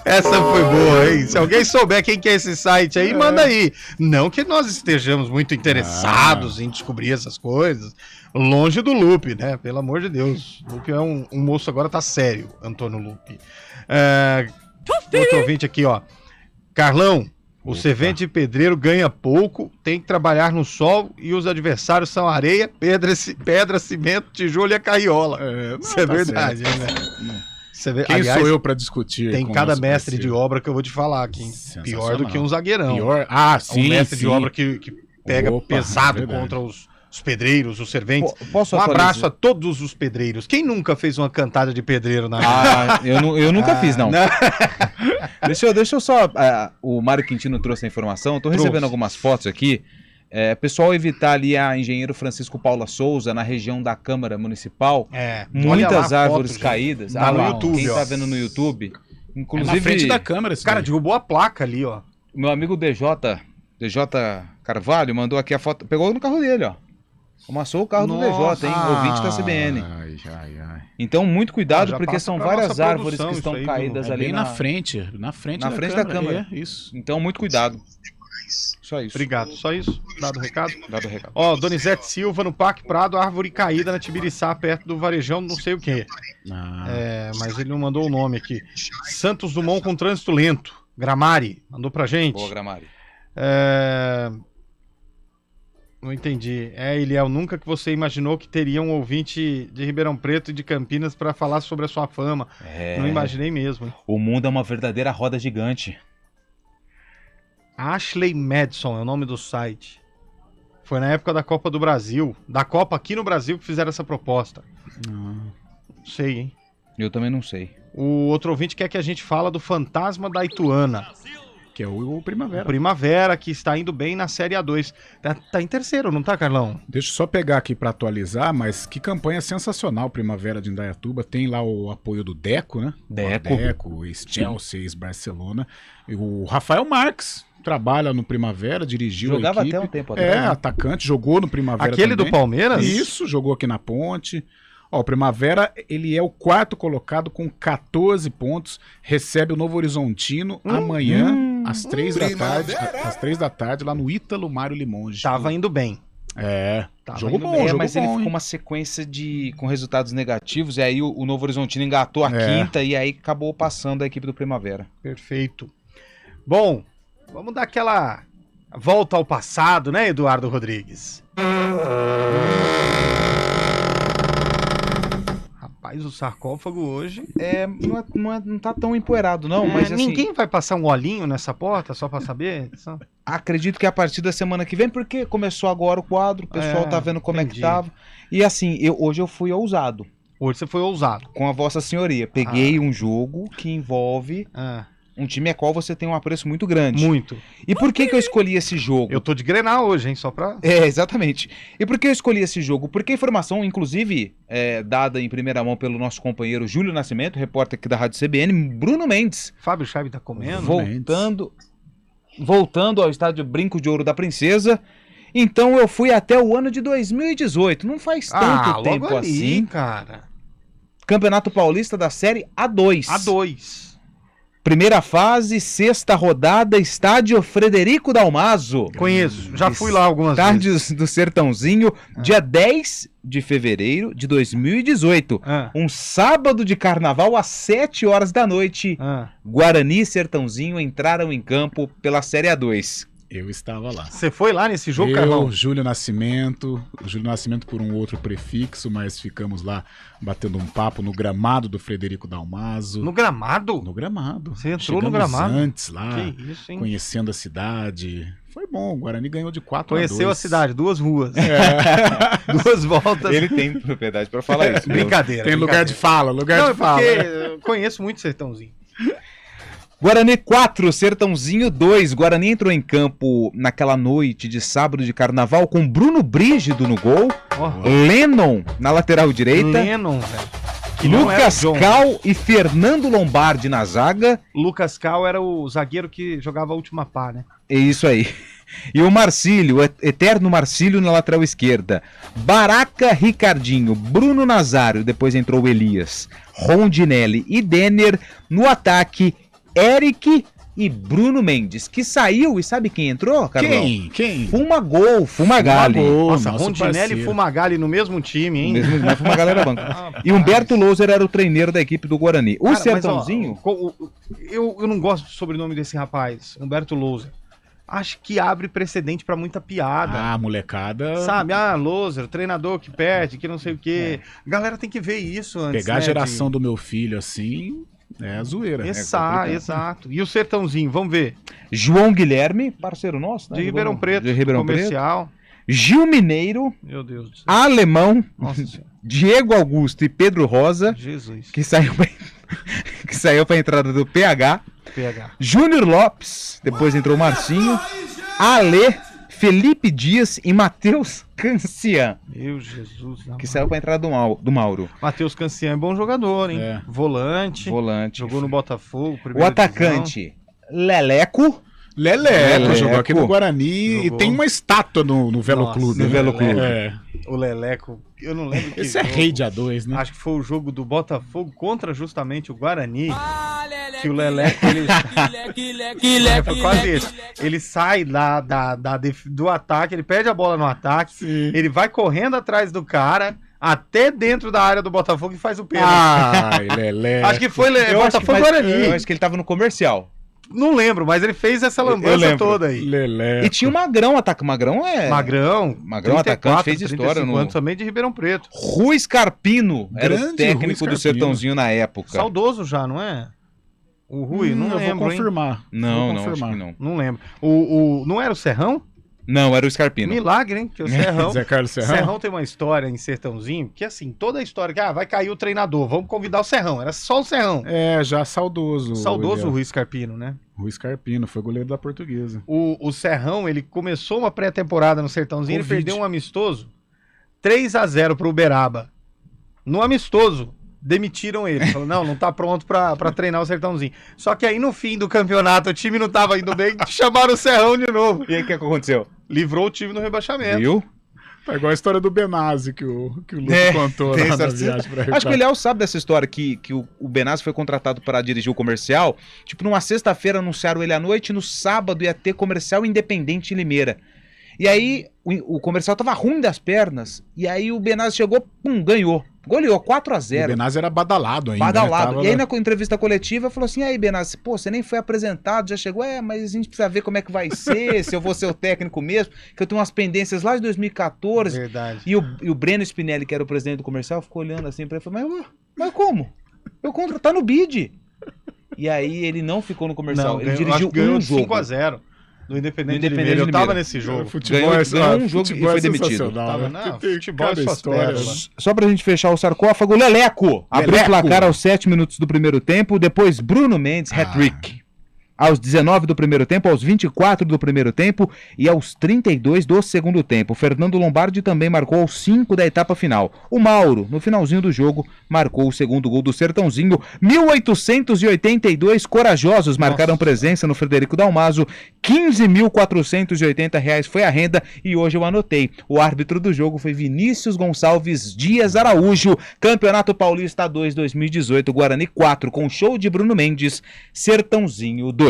Essa foi boa, hein? Se alguém souber quem que é esse site aí, manda aí. Não que nós estejamos muito interessados em descobrir essas coisas. Longe do Lupe, né? Pelo amor de Deus. O Lupe é um moço, agora tá sério, Antônio Lupe. Outro ouvinte aqui, ó. Carlão, o servente de pedreiro ganha pouco, tem que trabalhar no sol e os adversários são areia, pedra, cimento, tijolo e a carriola. Isso é verdade, né? Quem aliás, sou eu pra discutir? Tem cada mestre de obra que eu vou te falar aqui. Pior do que um zagueirão. Pior? Sim. Um mestre de obra que pega pesado contra os pedreiros, os serventes. Um abraço a todos os pedreiros. Quem nunca fez uma cantada de pedreiro na vida? Eu nunca fiz, não. Deixa eu só... o Mário Quintino trouxe a informação. Eu tô recebendo algumas fotos aqui. Pessoal, evitar ali a Engenheiro Francisco Paula Souza, na região da Câmara Municipal. Muitas árvores caídas. No YouTube, quem tá vendo no YouTube. Inclusive, na frente da câmera. Cara, derrubou a placa ali, ó. Meu amigo DJ Carvalho mandou aqui a foto. Pegou no carro dele, ó. Amassou o carro do DJ, hein? Ouvinte da CBN. Então, muito cuidado, porque são várias árvores que estão caídas ali bem na frente. Na frente da câmera. Isso. Então, muito cuidado. Só isso. Obrigado. Só isso? Dado o recado? Dado o recado. Ó, Donizete Silva no Parque Prado, árvore caída na Tibiriçá, perto do Varejão, não sei o quê. Mas ele não mandou o nome aqui. Santos Dumont com trânsito lento. Gramari, mandou pra gente. Boa, Gramari. Não entendi. Eliel, nunca que você imaginou que teria um ouvinte de Ribeirão Preto e de Campinas para falar sobre a sua fama. Não imaginei mesmo. Hein? O mundo é uma verdadeira roda gigante. Ashley Madison é o nome do site. Foi na época da Copa do Brasil. Da Copa aqui no Brasil que fizeram essa proposta. Não sei, hein? Eu também não sei. O outro ouvinte quer que a gente fala do Fantasma da Ituana. Que é o Primavera. O Primavera, que está indo bem na Série A2. Tá em terceiro, não tá, Carlão? Deixa eu só pegar aqui para atualizar, mas que campanha sensacional, Primavera de Indaiatuba. Tem lá o apoio do Deco, né? Deco, ex-Chelsea, ex-Barcelona. O Rafael Marques trabalha no Primavera, dirigiu Jogava a equipe. até um tempo atrás. Atacante, jogou no Primavera Aquele também. do Palmeiras? Isso, jogou aqui na Ponte. Ó, o Primavera, ele é o quarto colocado com 14 pontos, recebe o Novo Horizontino amanhã, às 3 da tarde, lá no Ítalo Mário Limonge. Tava indo bem. Jogo bom, jogo mas bom, ele ficou uma sequência com resultados negativos, e aí o Novo Horizontino engatou a quinta, e aí acabou passando a equipe do Primavera. Perfeito. Bom, vamos dar aquela volta ao passado, né, Eduardo Rodrigues? Rapaz, o sarcófago hoje... Não tá tão empoeirado, não, mas assim... Ninguém vai passar um olhinho nessa porta, só pra saber? Acredito que a partir da semana que vem, porque começou agora o quadro, o pessoal tá vendo como é que tava. E assim, hoje eu fui ousado. Hoje você foi ousado. Com a Vossa Senhoria. Peguei um jogo que envolve... um time a qual você tem um apreço muito grande. Muito. E por que eu escolhi esse jogo? Eu tô de Grenal hoje, hein? Só pra... Exatamente. E por que eu escolhi esse jogo? Porque a informação, inclusive, dada em primeira mão pelo nosso companheiro Júlio Nascimento, repórter aqui da Rádio CBN, Bruno Mendes. Fábio Chave tá comendo. Voltando ao estádio Brinco de Ouro da Princesa. Então eu fui até o ano de 2018. Não faz tanto tempo logo ali, assim. Cara. Campeonato Paulista da Série A2. A2. Primeira fase, sexta rodada, estádio Frederico Dalmaso. Conheço, já fui lá algumas vezes. Estádio do Sertãozinho, dia 10 de fevereiro de 2018. Um sábado de carnaval às 7 horas da noite. Guarani e Sertãozinho entraram em campo pela Série A2. Eu estava lá. Você foi lá nesse jogo, Carlão? Júlio Nascimento por um outro prefixo, mas ficamos lá batendo um papo no gramado do Frederico Dalmaso. No gramado? No gramado. Você entrou no gramado? Antes lá, que isso, hein? Conhecendo a cidade. Foi bom, o Guarani ganhou de 4-2. Conheceu a cidade, 2 ruas. 2 voltas. Ele tem propriedade para falar isso. Brincadeira. Tem lugar de fala, de fala. Eu conheço muito Sertãozinho. Guarani 4, Sertãozinho 2. Guarani entrou em campo naquela noite de sábado de carnaval com Bruno Brígido no gol, Lennon na lateral direita, velho. Lucas Cal e Fernando Lombardi na zaga. Lucas Cal era o zagueiro que jogava a última pá, né? É isso aí. E o Marcílio, o eterno Marcílio na lateral esquerda. Baraca, Ricardinho, Bruno Nazário, depois entrou o Elias, Rondinelli e Denner. No ataque, Eric e Bruno Mendes, que saiu, e sabe quem entrou, Carlão? Quem? Fumagalli. Nossa, Rondinelli e Fumagalli no mesmo time, hein? Mas Fumagalli era banco. E Humberto Louser era o treineiro da equipe do Guarani. O Sertãozinho... eu não gosto do sobrenome desse rapaz, Humberto Louser. Acho que abre precedente pra muita piada. Molecada... Sabe, Louser, treinador que perde, que não sei o quê. A galera tem que ver isso antes, pegar a geração do meu filho assim... É a zoeira. Exato. E o Sertãozinho, vamos ver. João Guilherme, parceiro nosso, né? De Ribeirão Preto. De Ribeirão comercial. Preto. Gil Mineiro. Meu Deus do céu. Alemão. Diego Augusto e Pedro Rosa. Jesus. Que saiu pra entrada do PH. Júnior Lopes. Depois entrou o Marcinho. Ale, Felipe Dias e Matheus Cancian. Meu Jesus. Que saiu pra entrada do Mauro. Matheus Cancian é bom jogador, hein? Volante. Jogou no Botafogo. O atacante, Leleco. Jogou aqui no Guarani e tem uma estátua no Velo Clube. No Velo Clube. O Leleco, eu não lembro que esse jogo. É rei de A2, né? Acho que foi o jogo do Botafogo contra justamente o Guarani. Que o Leleco, foi quase isso. Ele sai do ataque, ele perde a bola no ataque, ele vai correndo atrás do cara, até dentro da área do Botafogo e faz o pênalti. Ai, Leleco. Acho que foi Botafogo Guarani. Eu acho que ele tava no comercial. Não lembro, mas ele fez essa lambança toda aí. Leleco. E tinha o Magrão, Magrão, atacante, fez história no... anos também de Ribeirão Preto. Rui Scarpino era o técnico do Sertãozinho na época. Saudoso já, não é? O Rui, não lembro, vou confirmar. Não, acho que não. Não lembro. Não era o Serrão? Não, era o Scarpino. Milagre, hein? Que o Serrão. Zé Carlos Serrão. Serrão tem uma história em Sertãozinho que, assim, toda a história que vai cair o treinador, vamos convidar o Serrão. Era só o Serrão. Já saudoso. Saudoso o Rui Scarpino, né? Rui Scarpino, foi goleiro da Portuguesa. O Serrão, ele começou uma pré-temporada no Sertãozinho, ele perdeu um amistoso 3-0 pro Uberaba. No amistoso, demitiram ele. Falou, não tá pronto pra treinar o Sertãozinho. Só que aí no fim do campeonato, o time não tava indo bem, chamaram o Serrão de novo. E aí o que aconteceu? Livrou o time no rebaixamento. Viu? É igual a história do Benazzi que o Luco contou lá na viagem pra Acho que o Eliel sabe dessa história, que o Benazzi foi contratado para dirigir o comercial. Tipo, numa sexta-feira anunciaram ele à noite, no sábado ia ter comercial Independente em Limeira. E aí o comercial tava ruim das pernas, e aí o Benazzi chegou, ganhou. Goleou 4-0. O Benazzi era badalado ainda. Badalado. Né? E aí na entrevista coletiva falou assim, aí Benazzi, você nem foi apresentado, já chegou, mas a gente precisa ver como é que vai ser, se eu vou ser o técnico mesmo, que eu tenho umas pendências lá de 2014. Verdade. E o Breno Spinelli, que era o presidente do comercial, ficou olhando assim pra ele e falou, mas como? Tá no bid. E aí ele não ficou no comercial, ele dirigiu um jogo. 5-0. Do Independente de Limeira. Eu tava nesse jogo. Ganhou um jogo e foi demitido. Futebol é história. Só pra gente fechar o sarcófago, Leleco abriu o placar aos 7 minutos do primeiro tempo, depois Bruno Mendes, hat-trick. Aos 19 do primeiro tempo, aos 24 do primeiro tempo e aos 32 do segundo tempo. Fernando Lombardi também marcou aos 5 da etapa final. O Mauro, no finalzinho do jogo, marcou o segundo gol do Sertãozinho. 1.882 corajosos marcaram presença no Frederico Dalmaso. R$15.480 foi a renda e hoje eu anotei. O árbitro do jogo foi Vinícius Gonçalves Dias Araújo. Campeonato Paulista 2 2018, Guarani 4, com show de Bruno Mendes, Sertãozinho 2.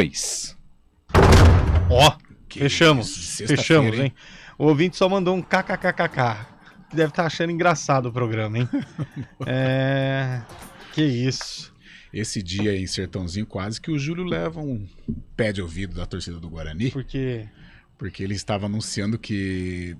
Fechamos, hein? O ouvinte só mandou um kkkk, que deve estar achando engraçado o programa, hein? Que isso. Esse dia aí em Sertãozinho, quase que o Júlio leva um pé de ouvido da torcida do Guarani. Por quê? Porque ele estava anunciando que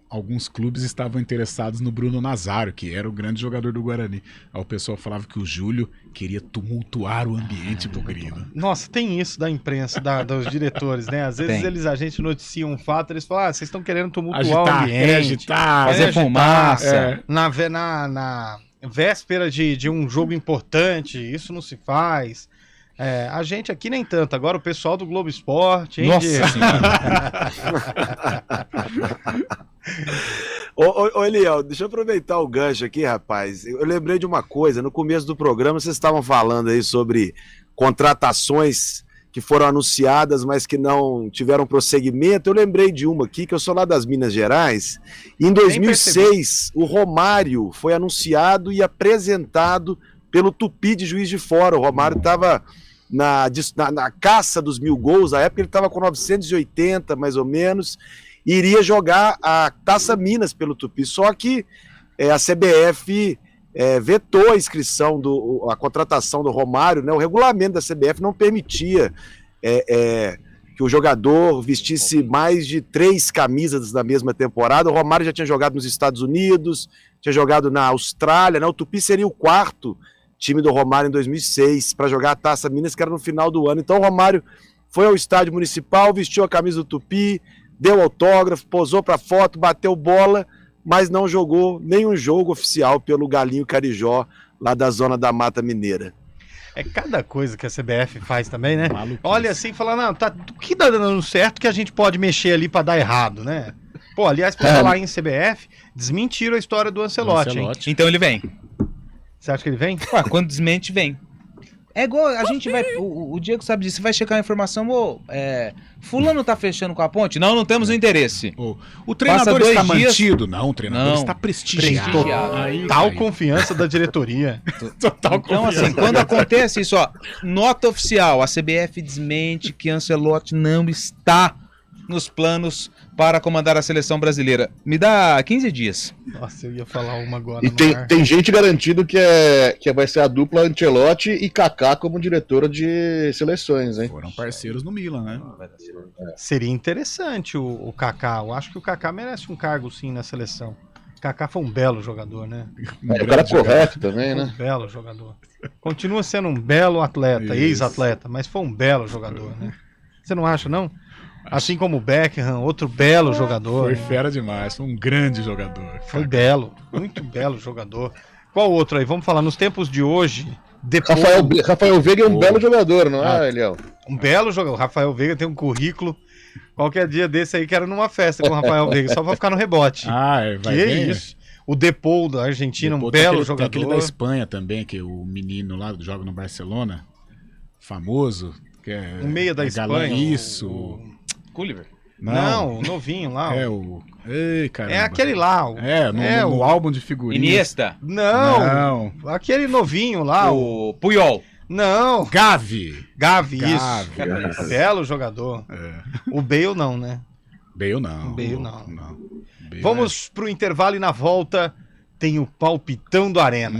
alguns clubes estavam interessados no Bruno Nazário, que era o grande jogador do Guarani. Aí o pessoal falava que o Júlio queria tumultuar o ambiente pro Grilo. Nossa, tem isso da imprensa, dos diretores, né? Às vezes a gente noticia um fato, eles falam, vocês estão querendo tumultuar o ambiente. Fazer fumaça. Na véspera de um jogo importante, isso não se faz. A gente aqui nem tanto. Agora o pessoal do Globo Esporte, hein? Nossa Ô Eliel, deixa eu aproveitar o gancho aqui, rapaz. Eu lembrei de uma coisa. No começo do programa vocês estavam falando aí sobre contratações que foram anunciadas, mas que não tiveram prosseguimento. Eu lembrei de uma aqui, que eu sou lá das Minas Gerais. E em 2006, o Romário foi anunciado e apresentado pelo Tupi de Juiz de Fora. O Romário estava na caça dos 1.000 gols. Na época ele estava com 980, mais ou menos, e iria jogar a Taça Minas pelo Tupi. Só que a CBF vetou a inscrição, a contratação do Romário, né? O regulamento da CBF não permitia que o jogador vestisse mais de 3 camisas na mesma temporada. O Romário já tinha jogado nos Estados Unidos, tinha jogado na Austrália, né? O Tupi seria o 4º time do Romário em 2006 para jogar a Taça Minas, que era no final do ano. Então o Romário foi ao estádio municipal, vestiu a camisa do Tupi, deu autógrafo, posou para foto, bateu bola, mas não jogou nenhum jogo oficial pelo Galinho Carijó, lá da zona da Mata Mineira. É cada coisa que a CBF faz também, né? Maluquice. Olha assim, fala, não, o que tá dando certo que a gente pode mexer ali para dar errado, né? Pô, aliás, por falar em CBF, desmentiram a história do Ancelotti, hein? Então ele vem. Você acha que ele vem? Quando desmente, vem. É igual a gente vai. O Diego sabe disso. Você vai checar a informação. Fulano tá fechando com a ponte? Não temos o interesse. O treinador está mantido? Não, o treinador está prestigiado. Total confiança da diretoria. Total confiança. Então, assim, quando acontece isso, ó, nota oficial: a CBF desmente que Ancelotti não está nos planos para comandar a seleção brasileira. Me dá 15 dias. Nossa, eu ia falar uma agora. E tem gente garantido que vai ser a dupla Ancelotti e Kaká como diretora de seleções, hein? Foram parceiros no Milan, né? Seria interessante o Kaká. Eu acho que o Kaká merece um cargo, sim, na seleção. O Kaká foi um belo jogador, né? O cara correto também, né? Um belo jogador. Continua sendo um belo atleta, ex-atleta, mas foi um belo jogador, né? Você não acha, não? Assim como o Beckham, outro belo jogador. Foi fera demais, foi um grande jogador. Foi belo, muito belo jogador. Qual outro aí? Vamos falar nos tempos de hoje. Depois... Rafael Veiga é um belo jogador, não é, Eliel? Um belo jogador. O Rafael Veiga tem um currículo. Qualquer dia desse aí, quero numa festa com o Rafael Veiga, só pra ficar no rebote. Vai que bem, isso? O Depou da Argentina, um belo jogador. Tem aquele da Espanha também, que é o menino lá que joga no Barcelona, famoso. Que é o meia da Espanha. Isso. Gulliver? Não, o novinho lá. Ei, caramba. É aquele lá. No álbum de figurinhas. Iniesta? Não. Aquele novinho lá. O Puyol? Não. Gavi, isso. Belo jogador. O Bale não, né? Bale não. Vamos pro intervalo e na volta tem o palpitão do Arena.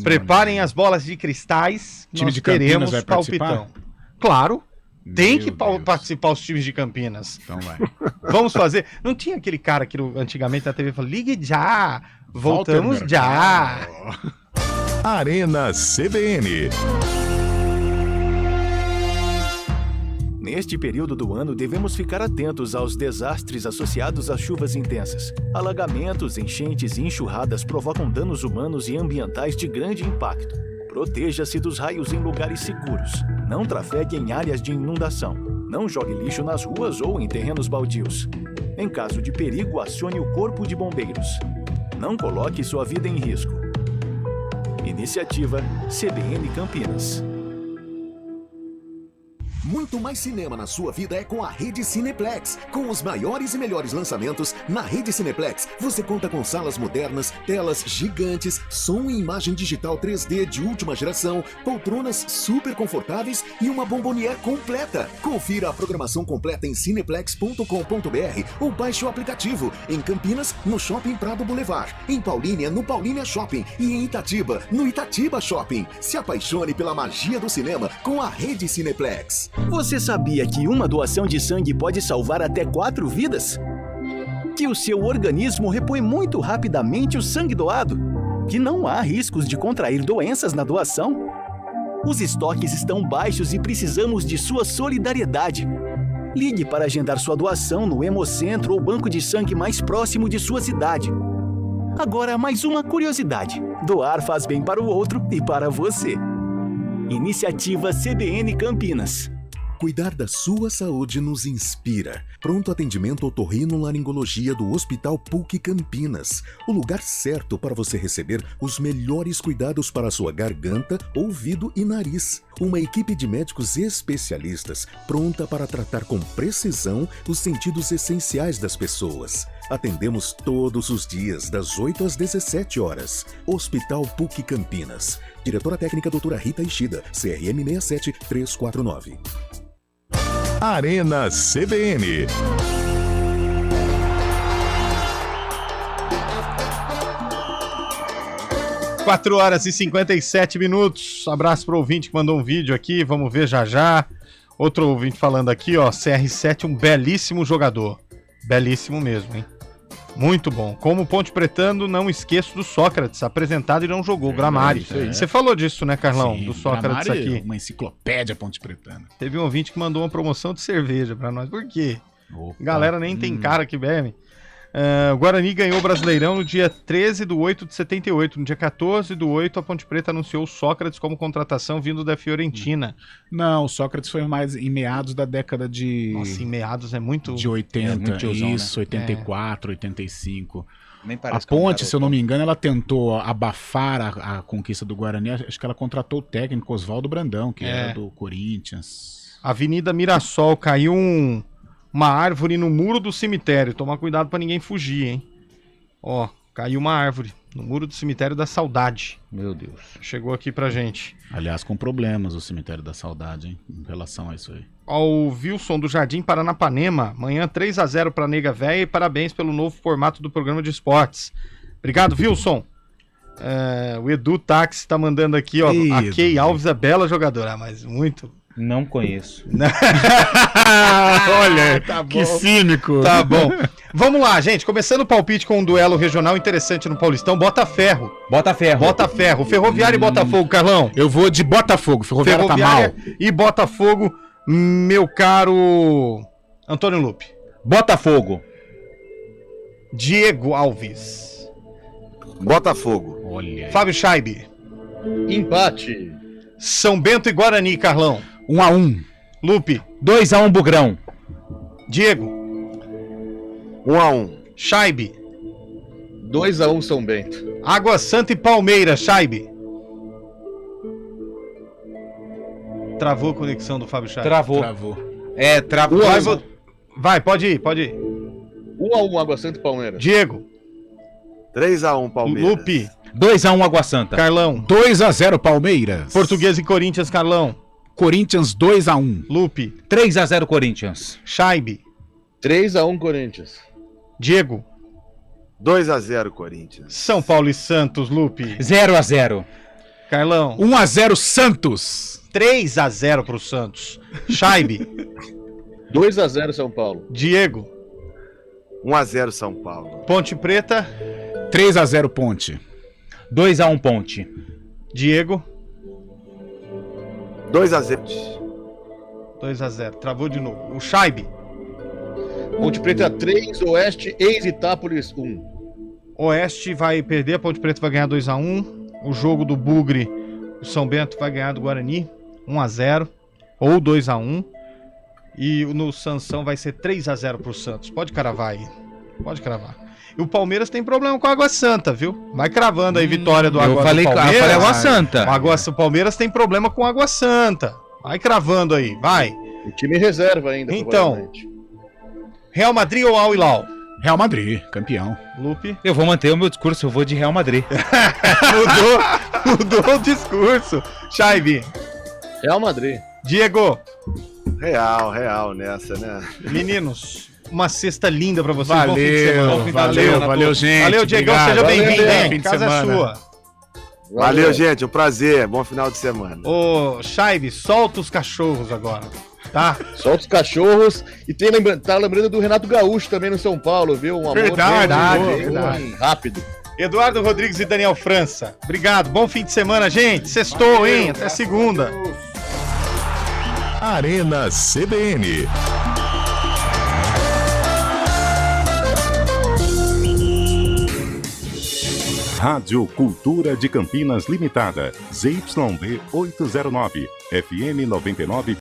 Preparem as bolas de cristais. Time nós de Campinas teremos vai palpitão. participar? Claro. Tem que participar os times de Campinas. Então vai. Vamos fazer. Não tinha aquele cara que antigamente na TV falou: ligue já, voltamos já. Arena CBN. Neste período do ano, devemos ficar atentos aos desastres associados às chuvas intensas. Alagamentos, enchentes e enxurradas provocam danos humanos e ambientais de grande impacto. Proteja-se dos raios em lugares seguros. Não trafegue em áreas de inundação. Não jogue lixo nas ruas ou em terrenos baldios. Em caso de perigo, acione o Corpo de Bombeiros. Não coloque sua vida em risco. Iniciativa CBN Campinas. Muito mais cinema na sua vida é com a Rede Cineplex. Com os maiores e melhores lançamentos, na Rede Cineplex você conta com salas modernas, telas gigantes, som e imagem digital 3D de última geração, poltronas super confortáveis e uma bombonière completa. Confira a programação completa em cineplex.com.br ou baixe o aplicativo. Em Campinas, no Shopping Prado Boulevard. Em Paulínia, no Paulínia Shopping. E em Itatiba, no Itatiba Shopping. Se apaixone pela magia do cinema com a Rede Cineplex. Você sabia que uma doação de sangue pode salvar até 4 vidas? Que o seu organismo repõe muito rapidamente o sangue doado? Que não há riscos de contrair doenças na doação? Os estoques estão baixos e precisamos de sua solidariedade. Ligue para agendar sua doação no Hemocentro ou banco de sangue mais próximo de sua cidade. Agora, mais uma curiosidade. Doar faz bem para o outro e para você. Iniciativa CBN Campinas. Cuidar da sua saúde nos inspira. Pronto atendimento otorrinolaringologia do Hospital PUC Campinas. O lugar certo para você receber os melhores cuidados para a sua garganta, ouvido e nariz. Uma equipe de médicos especialistas pronta para tratar com precisão os sentidos essenciais das pessoas. Atendemos todos os dias, das 8 às 17 horas. Hospital PUC Campinas. Diretora técnica doutora Rita Ishida, CRM 67349. Arena CBN. Quatro horas e 57 minutos. Abraço pro ouvinte que mandou um vídeo aqui. Vamos ver já já. Outro ouvinte falando aqui, ó. CR7, um belíssimo jogador. Belíssimo mesmo, hein? Muito bom. Como Ponte Pretano, não esqueço do Sócrates, apresentado e não jogou, Gramari. Você falou disso, né, Carlão? Sim, do Sócrates Gramari, aqui. Uma enciclopédia Ponte Pretana. Teve um ouvinte que mandou uma promoção de cerveja pra nós. Por quê? Galera nem tem cara que bebe. O Guarani ganhou o Brasileirão no dia 13/8 de 78. No dia 14/8, a Ponte Preta anunciou o Sócrates como contratação vindo da Fiorentina. Não, o Sócrates foi mais em meados da década de... Nossa, em meados é muito... De 80, muito tiozão, isso, né? 84, 85. Nem A parece que é um Ponte, garoto. se eu não me engano, ela tentou abafar a conquista do Guarani. Acho que ela contratou o técnico Oswaldo Brandão, que era do Corinthians. Avenida Mirassol, caiu uma árvore no muro do cemitério. Toma cuidado pra ninguém fugir, hein? Ó, caiu uma árvore no muro do cemitério da Saudade. Meu Deus. Chegou aqui pra gente. Aliás, com problemas o cemitério da Saudade, hein? Em relação a isso aí. Ó, o Wilson do Jardim Paranapanema. Amanhã 3-0 pra Nega Véia e parabéns pelo novo formato do programa de esportes. Obrigado, Wilson. O Edu Táxi tá mandando aqui, ó. Ih, A Key Alves é bela jogadora, mas muito... Não conheço. Olha, tá que cínico. Tá bom. Vamos lá, gente. Começando o palpite com um duelo regional interessante no Paulistão. Botaferro. Botaferro. Ferroviária e Botafogo, Carlão. Eu vou de Botafogo. Ferroviária tá mal. E Botafogo, meu caro Antônio Lupe. Botafogo. Diego Alves. Botafogo. Olha aí. Fábio Scheibe. Empate. São Bento e Guarani, Carlão. 1-1. Lupe. 2-1 Bugrão. Diego. 1-1. Scheibe. 2-1 São Bento. Água Santa e Palmeiras, Scheibe. Travou a conexão do Fábio Scheibe. Travou. Travou. Vai, pode ir. 1-1 Água Santa e Palmeiras. Diego. 3-1 Palmeiras. Lupe. 2-1 Água Santa. Carlão. 2-0 Palmeiras. Português e Corinthians, Carlão. Corinthians 2-1. Lupe. 3-0 Corinthians. Scheibe. 3-1 Corinthians. Diego. 2-0 Corinthians. São Paulo e Santos, Lupe. 0-0. Carlão. 1-0 Santos. 3-0 pro Santos. Scheibe. 2-0 São Paulo. Diego. 1-0 São Paulo. Ponte Preta. 3-0 Ponte. 2-1 Ponte. Diego. 2-0. 2-0. Travou de novo. O Scheibe. Ponte Preta 3, Oeste, ex-Itápolis 1. Oeste vai perder, a Ponte Preta vai ganhar 2-1. O jogo do Bugre, o São Bento vai ganhar do Guarani 1-0 ou 2-1. E no Sansão vai ser 3-0 pro Santos. Pode cravar aí. Pode cravar. E o Palmeiras tem problema com a Água Santa, viu? Vai cravando aí vitória do Água Santa. Eu falei Água Santa. O Palmeiras tem problema com a Água Santa. Vai cravando aí, vai. O time reserva ainda. Então, Real Madrid ou Al Hilal? Real Madrid, campeão. Lupe. Eu vou manter o meu discurso, eu vou de Real Madrid. Mudou o discurso. Scheibe. Real Madrid. Diego. Real nessa, né? Meninos, uma sexta linda pra vocês. Valeu, bom fim de semana. valeu, gente. Valeu, Diegão, seja bem-vindo, hein? A casa é sua. Valeu, gente, um prazer. Bom final de semana. Ô, Scheibe, solta os cachorros agora, tá? Solta os cachorros. E tá lembrando do Renato Gaúcho também no São Paulo, viu? Um amor Verdade. rápido. Eduardo Rodrigues e Daniel França. Obrigado, bom fim de semana, gente. Sextou, hein? Até segunda. Arena CBN. Rádio Cultura de Campinas Limitada, ZYD 809, FM 99.